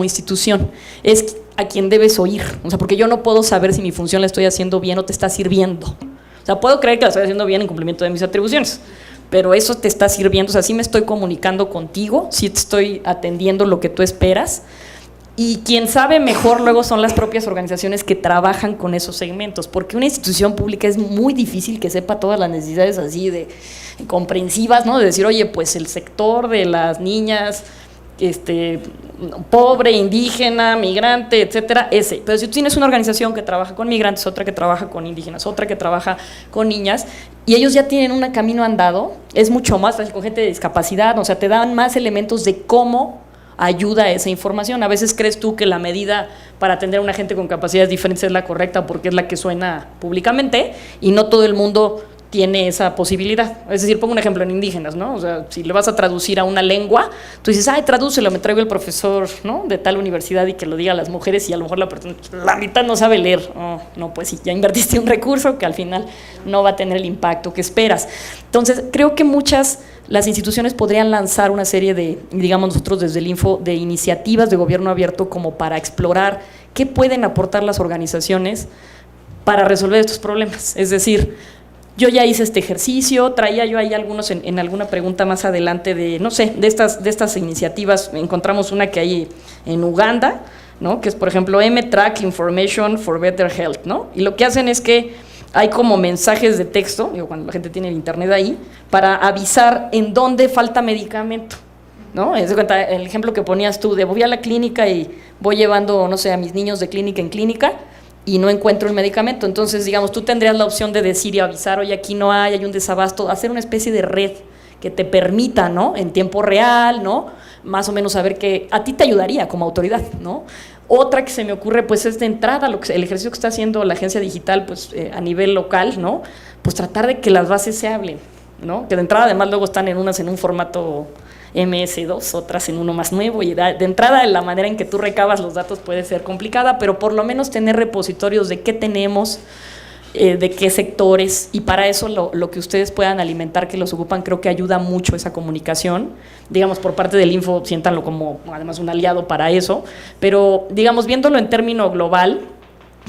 institución. Es a quien debes oír. O sea, porque yo no puedo saber si mi función la estoy haciendo bien o te está sirviendo. O sea, puedo creer que la estoy haciendo bien en cumplimiento de mis atribuciones, pero eso te está sirviendo. O sea, sí me estoy comunicando contigo, sí te estoy atendiendo lo que tú esperas. Y quien sabe mejor luego son las propias organizaciones que trabajan con esos segmentos, porque una institución pública es muy difícil que sepa todas las necesidades así de comprensivas, ¿no? De decir, oye, pues el sector de las niñas, pobre, indígena, migrante, etcétera, ese. Pero si tú tienes una organización que trabaja con migrantes, otra que trabaja con indígenas, otra que trabaja con niñas, y ellos ya tienen un camino andado, es mucho más fácil con gente de discapacidad, o sea, te dan más elementos de cómo ayuda a esa información. A veces crees tú que la medida para atender a una gente con capacidades diferentes es la correcta porque es la que suena públicamente y no todo el mundo tiene esa posibilidad. Es decir, pongo un ejemplo en indígenas, ¿no? O sea, si le vas a traducir a una lengua, tú dices, ay, tradúcelo, me traigo el profesor, ¿no?, de tal universidad y que lo diga a las mujeres y a lo mejor la mitad no sabe leer. Oh, no, pues sí, ya invertiste un recurso que al final no va a tener el impacto que esperas. Entonces, creo que las instituciones podrían lanzar una serie de, digamos nosotros desde el Info, de iniciativas de gobierno abierto como para explorar qué pueden aportar las organizaciones para resolver estos problemas. Es decir, yo ya hice este ejercicio, traía yo ahí algunos en alguna pregunta más adelante de, no sé, de estas iniciativas. Encontramos una que hay en Uganda, ¿no?, que es, por ejemplo, M-Track Information for Better Health, ¿no? Y lo que hacen es que hay como mensajes de texto, digo, cuando la gente tiene el internet ahí, para avisar en dónde falta medicamento, ¿no? Es de cuenta, el ejemplo que ponías tú, de voy a la clínica y voy llevando, no sé, a mis niños de clínica en clínica y no encuentro el medicamento. Entonces, digamos, tú tendrías la opción de decir y avisar, oye, aquí no hay un desabasto, hacer una especie de red que te permita, ¿no?, en tiempo real, ¿no?, más o menos saber que a ti te ayudaría como autoridad, ¿no? Otra que se me ocurre, pues, es de entrada el ejercicio que está haciendo la agencia digital, pues, a nivel local, ¿no?, pues tratar de que las bases se hablen, ¿no?, que de entrada además luego están en unas en un formato MS2, otras en uno más nuevo, y de entrada la manera en que tú recabas los datos puede ser complicada, pero por lo menos tener repositorios de qué tenemos, de qué sectores, y para eso lo que ustedes puedan alimentar que los ocupan, creo que ayuda mucho esa comunicación, digamos, por parte del Info, siéntanlo como además un aliado para eso, pero digamos, viéndolo en término global,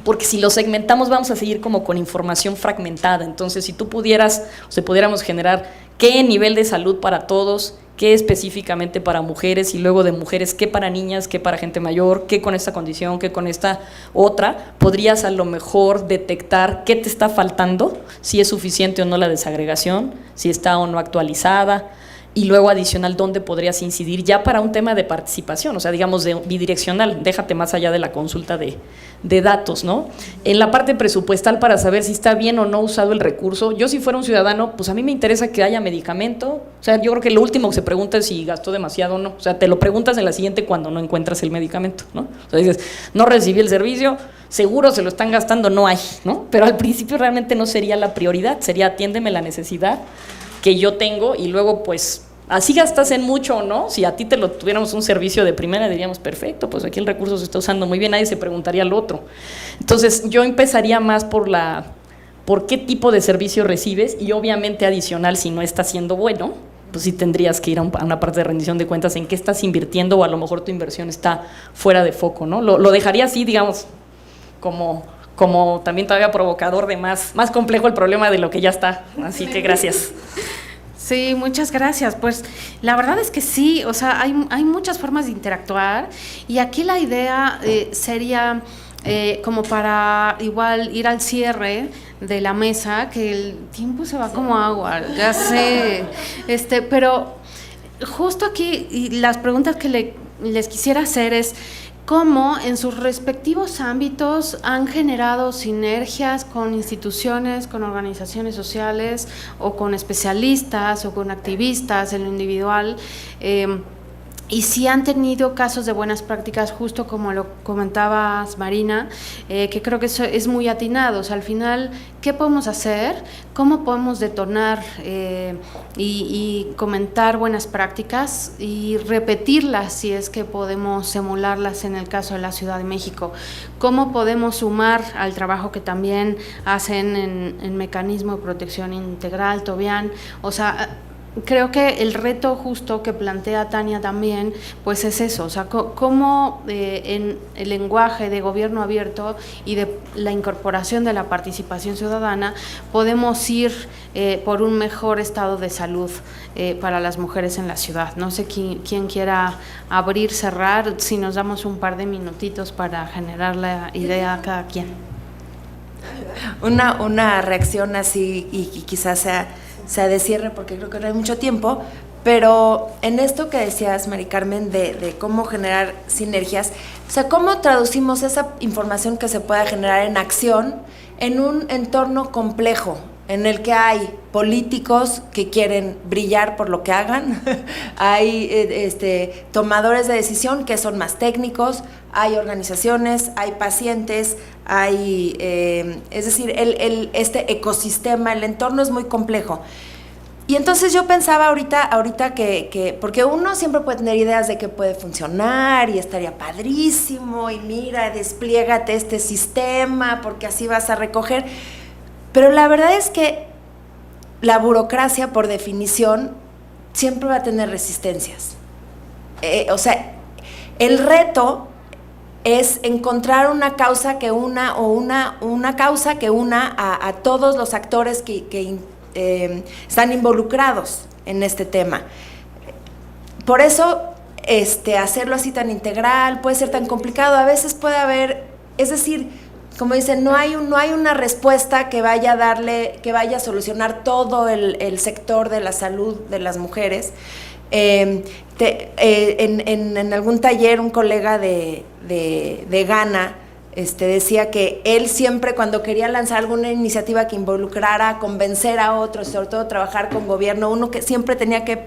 porque si lo segmentamos vamos a seguir como con información fragmentada. Entonces, si tú pudiéramos generar qué nivel de salud para todos, qué específicamente para mujeres, y luego de mujeres, qué para niñas, qué para gente mayor, qué con esta condición, qué con esta otra, podrías a lo mejor detectar qué te está faltando, si es suficiente o no la desagregación, si está o no actualizada, y luego adicional dónde podrías incidir ya para un tema de participación, o sea, digamos de bidireccional, déjate más allá de la consulta de datos, ¿no? En la parte presupuestal para saber si está bien o no usado el recurso, yo si fuera un ciudadano, pues a mí me interesa que haya medicamento, o sea, yo creo que lo último que se pregunta es si gastó demasiado o no, o sea, te lo preguntas en la siguiente cuando no encuentras el medicamento, ¿no? O sea, dices, no recibí el servicio, seguro se lo están gastando, no hay, ¿no? Pero al principio realmente no sería la prioridad, sería atiéndeme la necesidad que yo tengo y luego pues así gastas en mucho o no, si a ti te lo tuviéramos un servicio de primera diríamos perfecto, pues aquí el recurso se está usando muy bien, nadie se preguntaría al otro. Entonces yo empezaría más por qué tipo de servicio recibes y obviamente adicional si no está siendo bueno, pues sí tendrías que ir a una parte de rendición de cuentas en qué estás invirtiendo o a lo mejor tu inversión está fuera de foco, ¿no? Lo dejaría así, digamos, como también todavía provocador de más complejo el problema de lo que ya está. Así que gracias. Sí, muchas gracias. Pues la verdad es que sí, o sea, hay muchas formas de interactuar y aquí la idea sería como para igual ir al cierre de la mesa, que el tiempo se va como agua, ya sé, pero justo aquí y las preguntas que les quisiera hacer es cómo en sus respectivos ámbitos han generado sinergias con instituciones, con organizaciones sociales o con especialistas o con activistas en lo individual, y si han tenido casos de buenas prácticas, justo como lo comentabas, Marina, que creo que eso es muy atinado. O sea, al final, ¿qué podemos hacer? ¿Cómo podemos detonar y comentar buenas prácticas y repetirlas si es que podemos emularlas en el caso de la Ciudad de México? ¿Cómo podemos sumar al trabajo que también hacen en Mecanismo de Protección Integral, Tobian? O sea, creo que el reto justo que plantea Tania también, pues es eso, o sea, cómo en el lenguaje de gobierno abierto y de la incorporación de la participación ciudadana podemos ir por un mejor estado de salud para las mujeres en la ciudad. No sé quién quiera abrir, cerrar, si nos damos un par de minutitos para generar la idea a cada quien. Una reacción así y quizás sea de cierre porque creo que no hay mucho tiempo, pero en esto que decías, Mari Carmen, de cómo generar sinergias, o sea, cómo traducimos esa información que se pueda generar en acción en un entorno complejo, en el que hay políticos que quieren brillar por lo que hagan, hay tomadores de decisión que son más técnicos, hay organizaciones, hay pacientes, hay, es decir, este ecosistema, el entorno es muy complejo. Y entonces yo pensaba ahorita que porque uno siempre puede tener ideas de que puede funcionar y estaría padrísimo y mira, despliégate este sistema porque así vas a recoger. Pero la verdad es que la burocracia, por definición, siempre va a tener resistencias. O sea, el reto es encontrar una causa que una a todos los actores que están involucrados en este tema. Por eso, hacerlo así tan integral puede ser tan complicado. A veces puede haber, es decir, como dicen, no hay una respuesta que vaya a solucionar todo el sector de la salud de las mujeres. En algún taller un colega de Ghana decía que él siempre cuando quería lanzar alguna iniciativa que involucrara, convencer a otros, sobre todo trabajar con gobierno, uno que siempre tenía que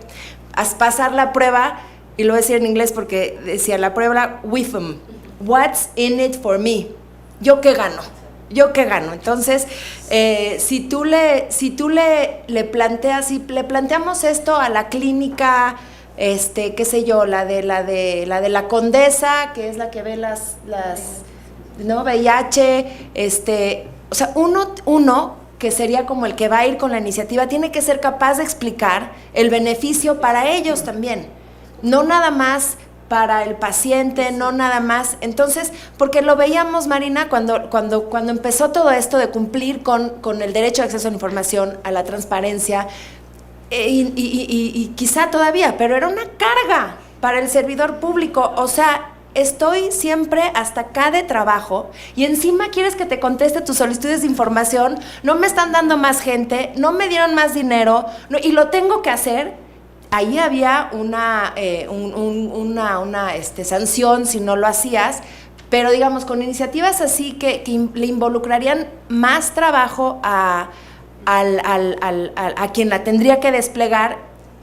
pasar la prueba, y lo voy a decir en inglés porque decía la prueba WIFM, What's in it for me? ¿Yo qué gano? Entonces, si tú le planteas, si le planteamos esto a la clínica, qué sé yo, la de la Condesa, que es la que ve las ¿no? VIH, o sea, uno que sería como el que va a ir con la iniciativa, tiene que ser capaz de explicar el beneficio para ellos también, no nada más para el paciente, no nada más. Entonces, porque lo veíamos, Marina, cuando empezó todo esto de cumplir con el derecho de acceso a la información, a la transparencia, y quizá todavía, pero era una carga para el servidor público. O sea, estoy siempre hasta acá de trabajo y encima quieres que te conteste tus solicitudes de información, no me están dando más gente, no me dieron más dinero, y lo tengo que hacer. ahí había una sanción si no lo hacías, pero digamos con iniciativas así que le involucrarían más trabajo a quien la tendría que desplegar,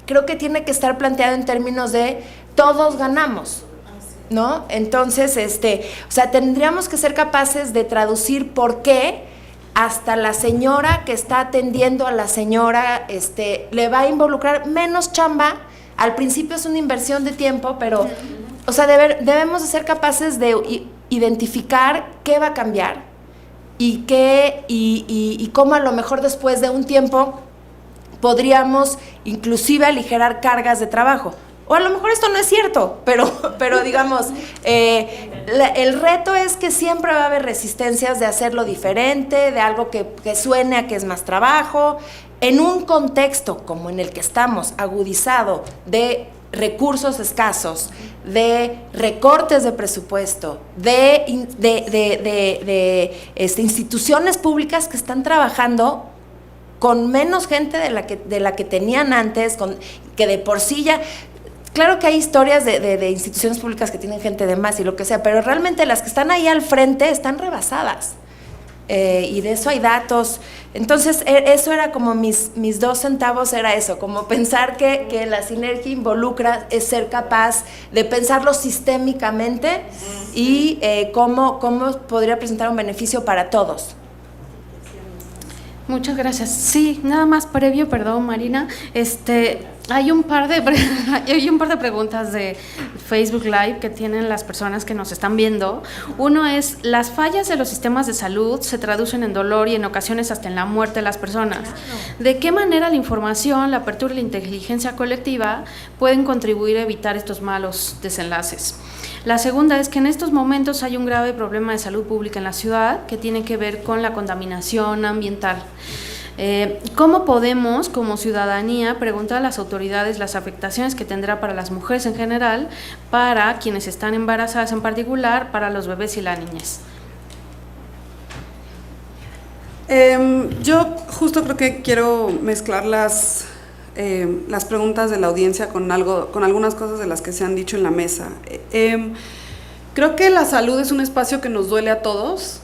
creo que tiene que estar planteado en términos de todos ganamos, ¿no? Entonces, o sea, tendríamos que ser capaces de traducir por qué hasta la señora que está atendiendo a la señora le va a involucrar menos chamba. Al principio es una inversión de tiempo, pero, o sea, debemos de ser capaces de identificar qué va a cambiar y cómo a lo mejor después de un tiempo podríamos inclusive aligerar cargas de trabajo. O a lo mejor esto no es cierto, pero digamos, el reto es que siempre va a haber resistencias de hacerlo diferente, de algo que suene a que es más trabajo, en un contexto como en el que estamos, agudizado de recursos escasos, de recortes de presupuesto, de instituciones públicas que están trabajando con menos gente de la que tenían antes, que de por sí ya... Claro que hay historias de instituciones públicas que tienen gente de más y lo que sea, pero realmente las que están ahí al frente están rebasadas. Y de eso hay datos. Entonces, eso era como mis 2 centavos, era eso, como pensar que la sinergia involucra es ser capaz de pensarlo sistémicamente y cómo podría presentar un beneficio para todos. Muchas gracias. Sí, nada más previo, perdón, Marina. Hay un par de preguntas de Facebook Live que tienen las personas que nos están viendo. Uno es, las fallas de los sistemas de salud se traducen en dolor y en ocasiones hasta en la muerte de las personas. ¿De qué manera la información, la apertura y la inteligencia colectiva pueden contribuir a evitar estos malos desenlaces? La segunda es que en estos momentos hay un grave problema de salud pública en la ciudad que tiene que ver con la contaminación ambiental. ¿Cómo podemos, como ciudadanía, preguntar a las autoridades las afectaciones que tendrá para las mujeres en general, para quienes están embarazadas en particular, para los bebés y la niñez? Yo justo creo que quiero mezclar las preguntas de la audiencia con algunas cosas de las que se han dicho en la mesa. Creo que la salud es un espacio que nos duele a todos,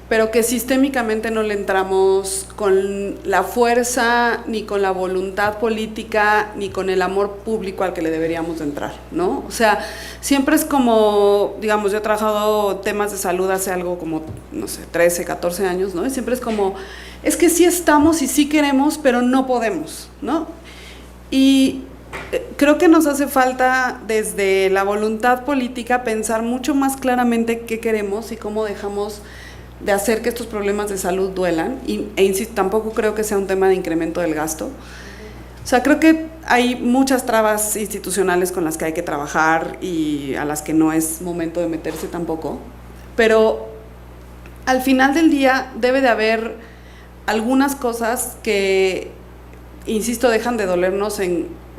pero que sistémicamente no le entramos con la fuerza, ni con la voluntad política, ni con el amor público al que le deberíamos de entrar, ¿no? O sea, siempre es como, digamos, yo he trabajado temas de salud hace algo como, no sé, 13, 14 años, ¿no? Y siempre es como, es que sí estamos y sí queremos, pero no podemos, ¿no? Y creo que nos hace falta desde la voluntad política pensar mucho más claramente qué queremos y cómo dejamos de hacer que estos problemas de salud duelan, e insisto, tampoco creo que sea un tema de incremento del gasto. O sea, creo que hay muchas trabas institucionales con las que hay que trabajar y a las que no es momento de meterse tampoco, pero al final del día debe de haber algunas cosas que, insisto, dejan de dolernos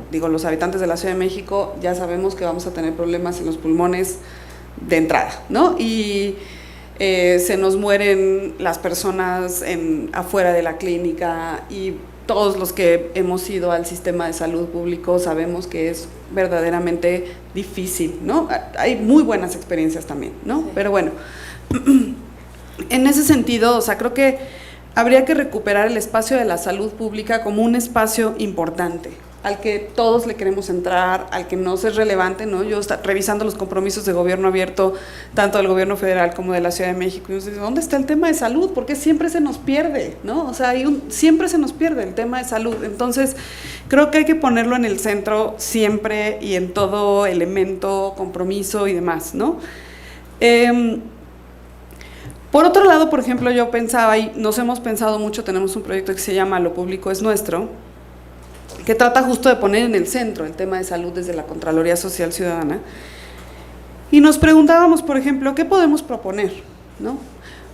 los habitantes de la Ciudad de México ya sabemos que vamos a tener problemas en los pulmones de entrada, ¿no? Y se nos mueren las personas afuera de la clínica, y todos los que hemos ido al sistema de salud público sabemos que es verdaderamente difícil, ¿no? Hay muy buenas experiencias también, ¿no? Sí. Pero bueno, en ese sentido, o sea, creo que habría que recuperar el espacio de la salud pública como un espacio importante, al que todos le queremos entrar, al que nos es relevante, ¿no? Yo revisando los compromisos de gobierno abierto, tanto del gobierno federal como de la Ciudad de México, y yo digo, ¿dónde está el tema de salud? Porque siempre se nos pierde, ¿no? O sea, siempre se nos pierde el tema de salud. Entonces, creo que hay que ponerlo en el centro siempre y en todo elemento, compromiso y demás, ¿no? Por otro lado, por ejemplo, yo pensaba, y nos hemos pensado mucho, tenemos un proyecto que se llama Lo Público es Nuestro, que trata justo de poner en el centro el tema de salud desde la Contraloría Social Ciudadana, y nos preguntábamos, por ejemplo, ¿qué podemos proponer? ¿No?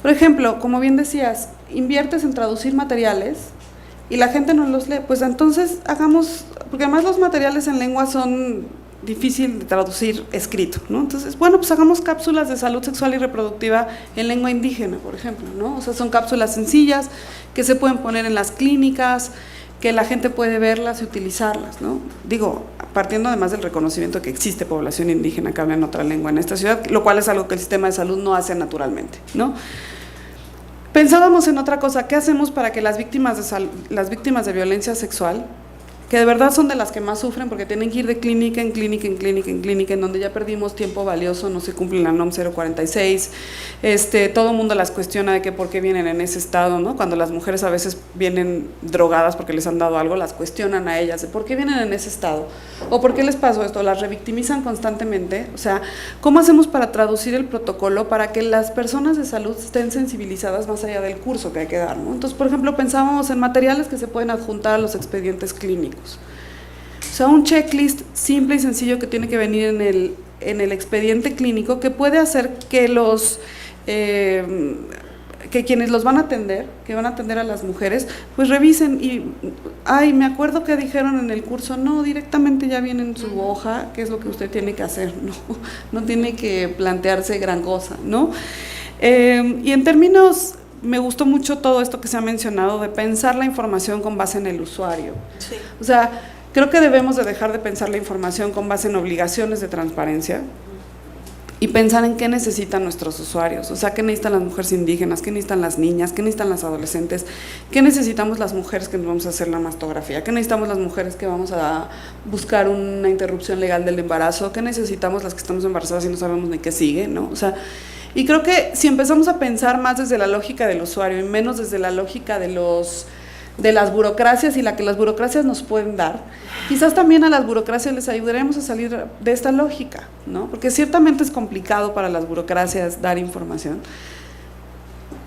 Por ejemplo, como bien decías, inviertes en traducir materiales y la gente no los lee, pues entonces hagamos, porque además los materiales en lengua son difícil de traducir escrito, ¿no? Entonces, bueno, pues hagamos cápsulas de salud sexual y reproductiva en lengua indígena, por ejemplo, ¿no? O sea, son cápsulas sencillas que se pueden poner en las clínicas, que la gente puede verlas y utilizarlas, ¿no? Digo, partiendo además del reconocimiento que existe población indígena que habla en otra lengua en esta ciudad, lo cual es algo que el sistema de salud no hace naturalmente, ¿no? Pensábamos en otra cosa, ¿qué hacemos para que las víctimas de violencia sexual, que de verdad son de las que más sufren porque tienen que ir de clínica en clínica, en clínica, en clínica, en donde ya perdimos tiempo valioso, no se cumple la NOM 046, todo el mundo las cuestiona de que por qué vienen en ese estado, ¿no? Cuando las mujeres a veces vienen drogadas porque les han dado algo, las cuestionan a ellas de por qué vienen en ese estado, o por qué les pasó esto, las revictimizan constantemente. O sea, ¿cómo hacemos para traducir el protocolo para que las personas de salud estén sensibilizadas más allá del curso que hay que dar, ¿no? Entonces, por ejemplo, pensábamos en materiales que se pueden adjuntar a los expedientes clínicos. O sea, un checklist simple y sencillo que tiene que venir en el expediente clínico, que puede hacer que que quienes los van a atender, que van a atender a las mujeres, pues revisen y, ay, me acuerdo que dijeron en el curso, no, directamente ya viene en su hoja qué es lo que usted tiene que hacer, no tiene que plantearse gran cosa, ¿no? Y en términos, me gustó mucho todo esto que se ha mencionado de pensar la información con base en el usuario. Sí. O sea, creo que debemos de dejar de pensar la información con base en obligaciones de transparencia y pensar en qué necesitan nuestros usuarios, o sea, qué necesitan las mujeres indígenas, qué necesitan las niñas, qué necesitan las adolescentes, qué necesitamos las mujeres que nos vamos a hacer la mastografía, qué necesitamos las mujeres que vamos a buscar una interrupción legal del embarazo, qué necesitamos las que estamos embarazadas y no sabemos ni qué sigue, ¿no? O sea, y creo que si empezamos a pensar más desde la lógica del usuario y menos desde la lógica de las burocracias y la que las burocracias nos pueden dar, quizás también a las burocracias les ayudaremos a salir de esta lógica, ¿no? Porque ciertamente es complicado para las burocracias dar información,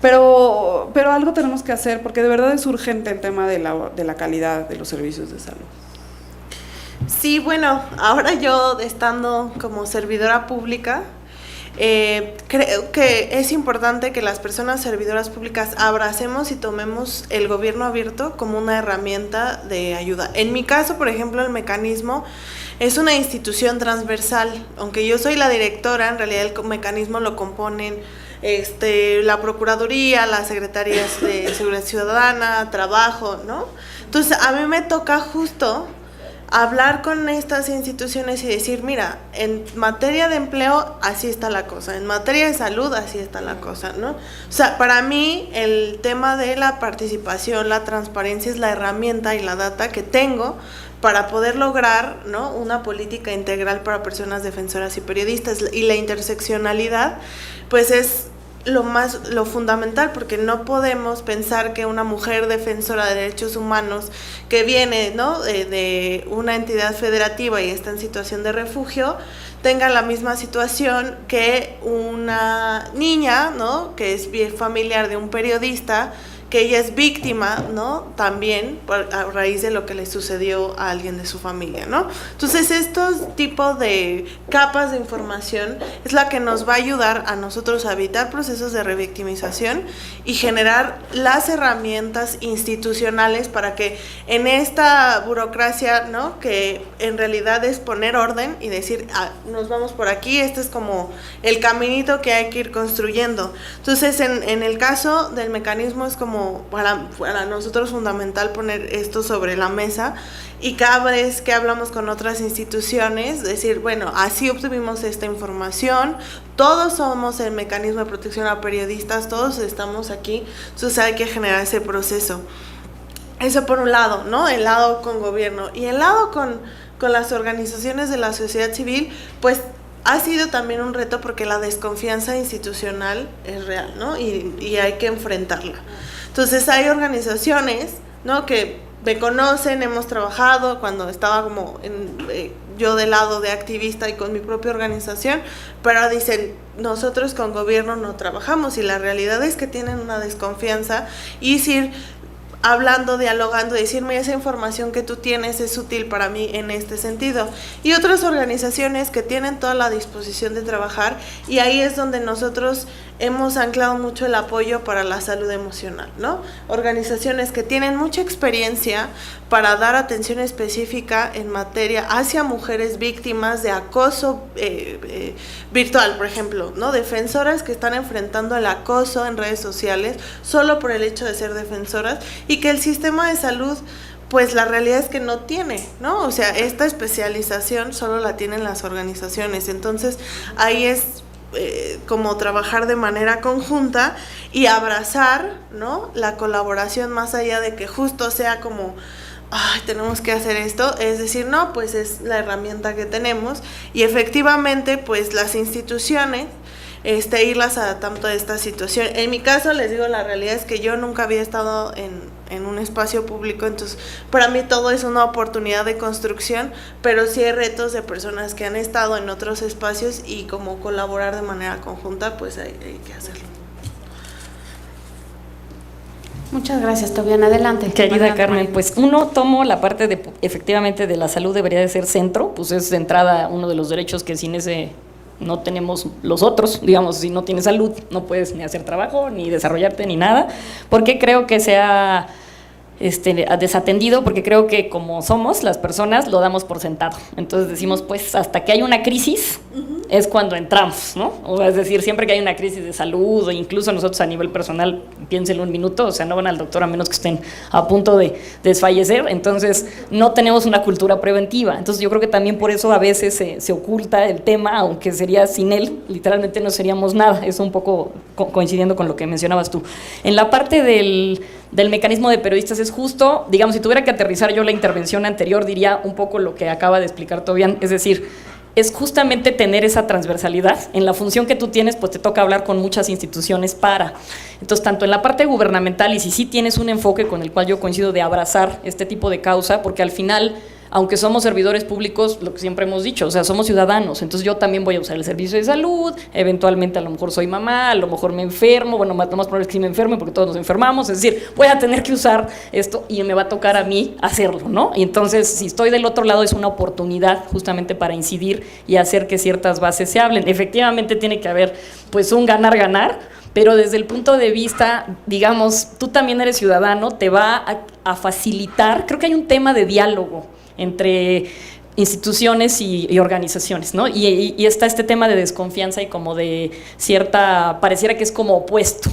pero algo tenemos que hacer porque de verdad es urgente el tema de la calidad de los servicios de salud. Sí, bueno, ahora yo estando como servidora pública, creo que es importante que las personas servidoras públicas abracemos y tomemos el gobierno abierto como una herramienta de ayuda. En mi caso, por ejemplo, el mecanismo es una institución transversal. Aunque yo soy la directora, en realidad el mecanismo lo componen la Procuraduría, las Secretarías de Seguridad Ciudadana, Trabajo, ¿no? Entonces, a mí me toca justo hablar con estas instituciones y decir, mira, en materia de empleo así está la cosa, en materia de salud así está la cosa, ¿no? O sea, para mí el tema de la participación, la transparencia es la herramienta y la data que tengo para poder lograr, ¿no?, una política integral para personas defensoras y periodistas, y la interseccionalidad pues es lo fundamental, porque no podemos pensar que una mujer defensora de derechos humanos que viene, ¿no?, de una entidad federativa y está en situación de refugio tenga la misma situación que una niña, ¿no?, que es familiar de un periodista, que ella es víctima, ¿no?, también a raíz de lo que le sucedió a alguien de su familia, ¿no? Entonces, estos tipos de capas de información es la que nos va a ayudar a nosotros a evitar procesos de revictimización y generar las herramientas institucionales para que en esta burocracia, ¿no?, que en realidad es poner orden y decir, nos vamos por aquí, este es como el caminito que hay que ir construyendo. Entonces, en el caso del mecanismo es como para nosotros fundamental poner esto sobre la mesa, y cada vez que hablamos con otras instituciones decir, bueno, así obtuvimos esta información, todos somos el mecanismo de protección a periodistas, todos estamos aquí, entonces hay que generar ese proceso. Eso por un lado, ¿no?, el lado con gobierno, y el lado con las organizaciones de la sociedad civil, pues ha sido también un reto porque la desconfianza institucional es real, ¿no?, y hay que enfrentarla. Entonces hay organizaciones, ¿no?, que me conocen, hemos trabajado cuando estaba como yo del lado de activista y con mi propia organización, pero dicen, nosotros con gobierno no trabajamos, y la realidad es que tienen una desconfianza, y decir, hablando, dialogando, decirme, esa información que tú tienes es útil para mí en este sentido. Y otras organizaciones que tienen toda la disposición de trabajar, y ahí es donde nosotros hemos anclado mucho el apoyo para la salud emocional, ¿no? Organizaciones que tienen mucha experiencia para dar atención específica en materia hacia mujeres víctimas de acoso virtual, por ejemplo, ¿no? Defensoras que están enfrentando el acoso en redes sociales solo por el hecho de ser defensoras, y que el sistema de salud pues la realidad es que no tiene, ¿no? O sea, esta especialización solo la tienen las organizaciones, entonces ahí es como trabajar de manera conjunta y abrazar, ¿no?, la colaboración más allá de que justo sea como, ay, tenemos que hacer esto, es decir, no, pues es la herramienta que tenemos y efectivamente pues las instituciones irlas adaptando a esta situación. En mi caso, les digo, la realidad es que yo nunca había estado en un espacio público, entonces para mí todo es una oportunidad de construcción, pero sí hay retos de personas que han estado en otros espacios y como colaborar de manera conjunta, pues hay que hacerlo. Muchas gracias, Tobiana. Adelante. Querida Adelante, Carmen, Marina. pues uno tomo la parte de, efectivamente, de la salud debería de ser centro, pues es de entrada uno de los derechos que sin ese no tenemos los otros, digamos, si no tienes salud no puedes ni hacer trabajo, ni desarrollarte, ni nada, porque creo que se ha desatendido, porque creo que como somos las personas lo damos por sentado, entonces decimos pues hasta que hay una crisis es cuando entramos, ¿no? O es decir, siempre que hay una crisis de salud o incluso nosotros a nivel personal, piénsenlo un minuto, o sea, no van al doctor a menos que estén a punto de desfallecer, entonces no tenemos una cultura preventiva, entonces yo creo que también por eso a veces se oculta el tema, aunque sería sin él, literalmente no seríamos nada, es un poco coincidiendo con lo que mencionabas tú. En la parte del mecanismo de periodistas es justo, digamos, si tuviera que aterrizar yo la intervención anterior, diría un poco lo que acaba de explicar Tobián, es decir, es justamente tener esa transversalidad. En la función que tú tienes, pues te toca hablar con muchas instituciones para. Entonces, tanto en la parte gubernamental, y si sí tienes un enfoque con el cual yo coincido de abrazar este tipo de causa, porque al final, aunque somos servidores públicos, lo que siempre hemos dicho, o sea, somos ciudadanos, entonces yo también voy a usar el servicio de salud, eventualmente a lo mejor soy mamá, a lo mejor me enfermo, bueno, lo más probable es que sí me enferme porque todos nos enfermamos, es decir, voy a tener que usar esto y me va a tocar a mí hacerlo, ¿no? Y entonces, si estoy del otro lado, es una oportunidad justamente para incidir y hacer que ciertas bases se hablen. Efectivamente tiene que haber, pues, un ganar-ganar, pero desde el punto de vista, digamos, tú también eres ciudadano, te va a facilitar, creo que hay un tema de diálogo entre instituciones y organizaciones, ¿no? Y está este tema de desconfianza y como de cierta, pareciera que es como opuesto.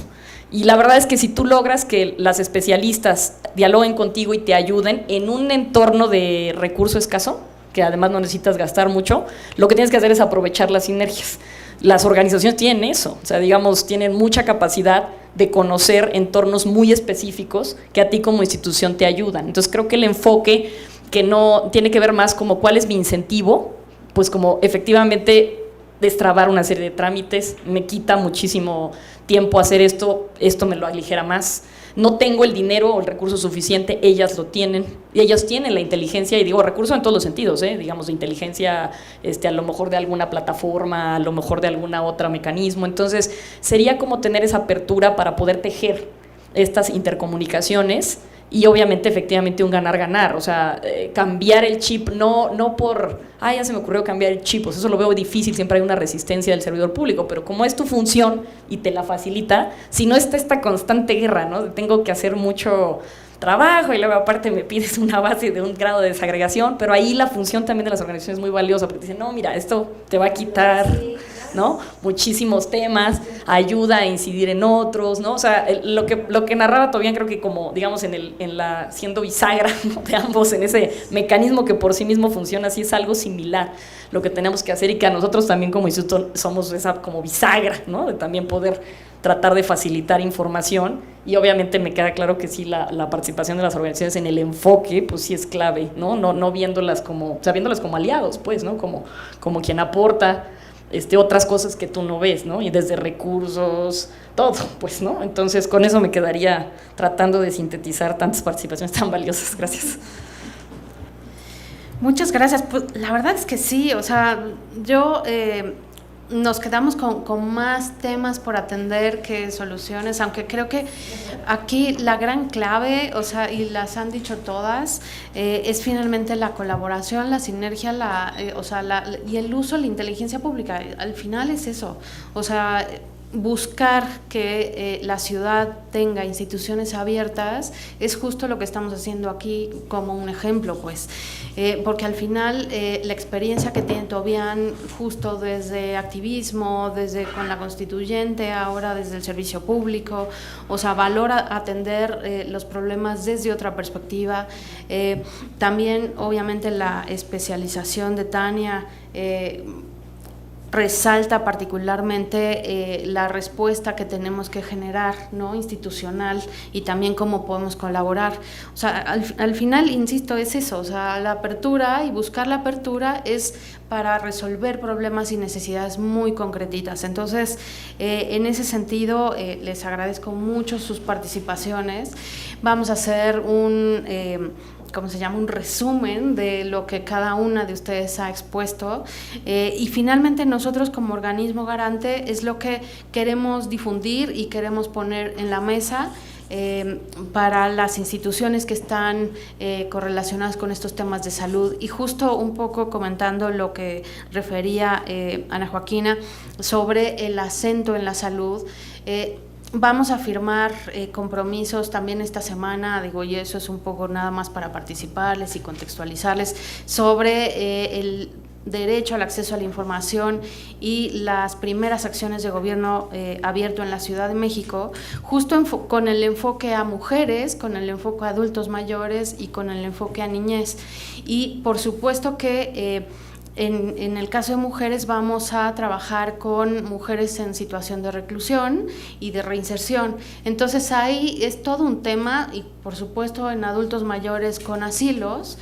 Y la verdad es que si tú logras que las especialistas dialoguen contigo y te ayuden en un entorno de recurso escaso, que además no necesitas gastar mucho, lo que tienes que hacer es aprovechar las sinergias. Las organizaciones tienen eso, o sea, digamos, tienen mucha capacidad de conocer entornos muy específicos que a ti como institución te ayudan. Entonces creo que el enfoque que no tiene que ver más como cuál es mi incentivo, pues como efectivamente destrabar una serie de trámites, me quita muchísimo tiempo hacer esto me lo aligera más, no tengo el dinero o el recurso suficiente, ellas lo tienen, y ellas tienen la inteligencia, y digo recurso en todos los sentidos, digamos de inteligencia, a lo mejor de alguna plataforma, a lo mejor de alguna otra mecanismo, entonces sería como tener esa apertura para poder tejer estas intercomunicaciones. Y obviamente, efectivamente, un ganar-ganar, o sea, cambiar el chip, no por, ya se me ocurrió cambiar el chip, pues eso lo veo difícil, siempre hay una resistencia del servidor público, pero como es tu función y te la facilita, si no está esta constante guerra, ¿no? Tengo que hacer mucho trabajo y luego aparte me pides una base de un grado de desagregación, pero ahí la función también de las organizaciones es muy valiosa, porque te dicen, no, mira, esto te va a quitar, ¿no? Muchísimos temas, ayuda a incidir en otros, ¿no? O sea, lo que narraba Tobián, creo que como, digamos, siendo bisagra, ¿no?, de ambos, en ese mecanismo que por sí mismo funciona así, es algo similar lo que tenemos que hacer y que a nosotros también como instituto somos esa como bisagra, ¿no? De también poder tratar de facilitar información y obviamente me queda claro que sí, la participación de las organizaciones en el enfoque, pues sí es clave, ¿no? No viéndolas como, o sea, viéndolas como aliados, pues, ¿no? Como quien aporta otras cosas que tú no ves, ¿no? Y desde recursos, todo, pues, ¿no? Entonces, con eso me quedaría tratando de sintetizar tantas participaciones tan valiosas. Gracias. Muchas gracias. Pues la verdad es que sí, o sea, nos quedamos con más temas por atender que soluciones, aunque creo que aquí la gran clave, o sea, y las han dicho todas, es finalmente la colaboración, la sinergia, y el uso de la inteligencia pública. Al final es eso, o sea, buscar que la ciudad tenga instituciones abiertas es justo lo que estamos haciendo aquí como un ejemplo, pues, porque al final la experiencia que tiene Tobián justo desde activismo, desde con la constituyente, ahora desde el servicio público, o sea, valora atender los problemas desde otra perspectiva. También, obviamente, la especialización de Tania resalta particularmente la respuesta que tenemos que generar, ¿no?, institucional, y también cómo podemos colaborar. O sea, al final, insisto, es eso, o sea, la apertura y buscar la apertura es para resolver problemas y necesidades muy concretitas. Entonces, en ese sentido, les agradezco mucho sus participaciones. Vamos a hacer ¿cómo se llama?, un resumen de lo que cada una de ustedes ha expuesto, y finalmente nosotros como organismo garante es lo que queremos difundir y queremos poner en la mesa para las instituciones que están correlacionadas con estos temas de salud. Y justo un poco comentando lo que refería Ana Joaquina sobre el acento en la salud, vamos a firmar compromisos también esta semana, digo, y eso es un poco nada más para participarles y contextualizarles sobre el derecho al acceso a la información y las primeras acciones de gobierno abierto en la Ciudad de México, justo con el enfoque a mujeres, con el enfoque a adultos mayores y con el enfoque a niñez. Y por supuesto que en el caso de mujeres vamos a trabajar con mujeres en situación de reclusión y de reinserción. Entonces ahí es todo un tema, y por supuesto en adultos mayores con asilos.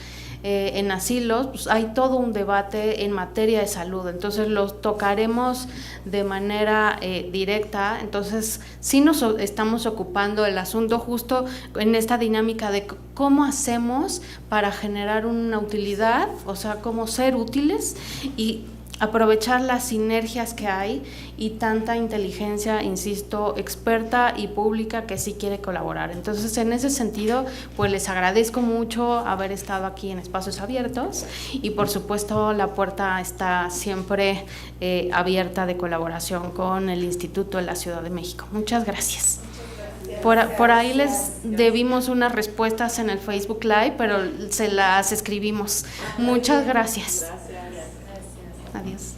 En asilos pues hay todo un debate en materia de salud, entonces los tocaremos de manera directa. Entonces sí nos estamos ocupando del asunto justo en esta dinámica de cómo hacemos para generar una utilidad, o sea, cómo ser útiles y aprovechar las sinergias que hay y tanta inteligencia, insisto, experta y pública que sí quiere colaborar. Entonces, en ese sentido, pues les agradezco mucho haber estado aquí en Espacios Abiertos y, por supuesto, la puerta está siempre abierta de colaboración con el Instituto de la Ciudad de México. Muchas gracias. Por ahí les debimos unas respuestas en el Facebook Live, pero se las escribimos. Muchas gracias. Adiós.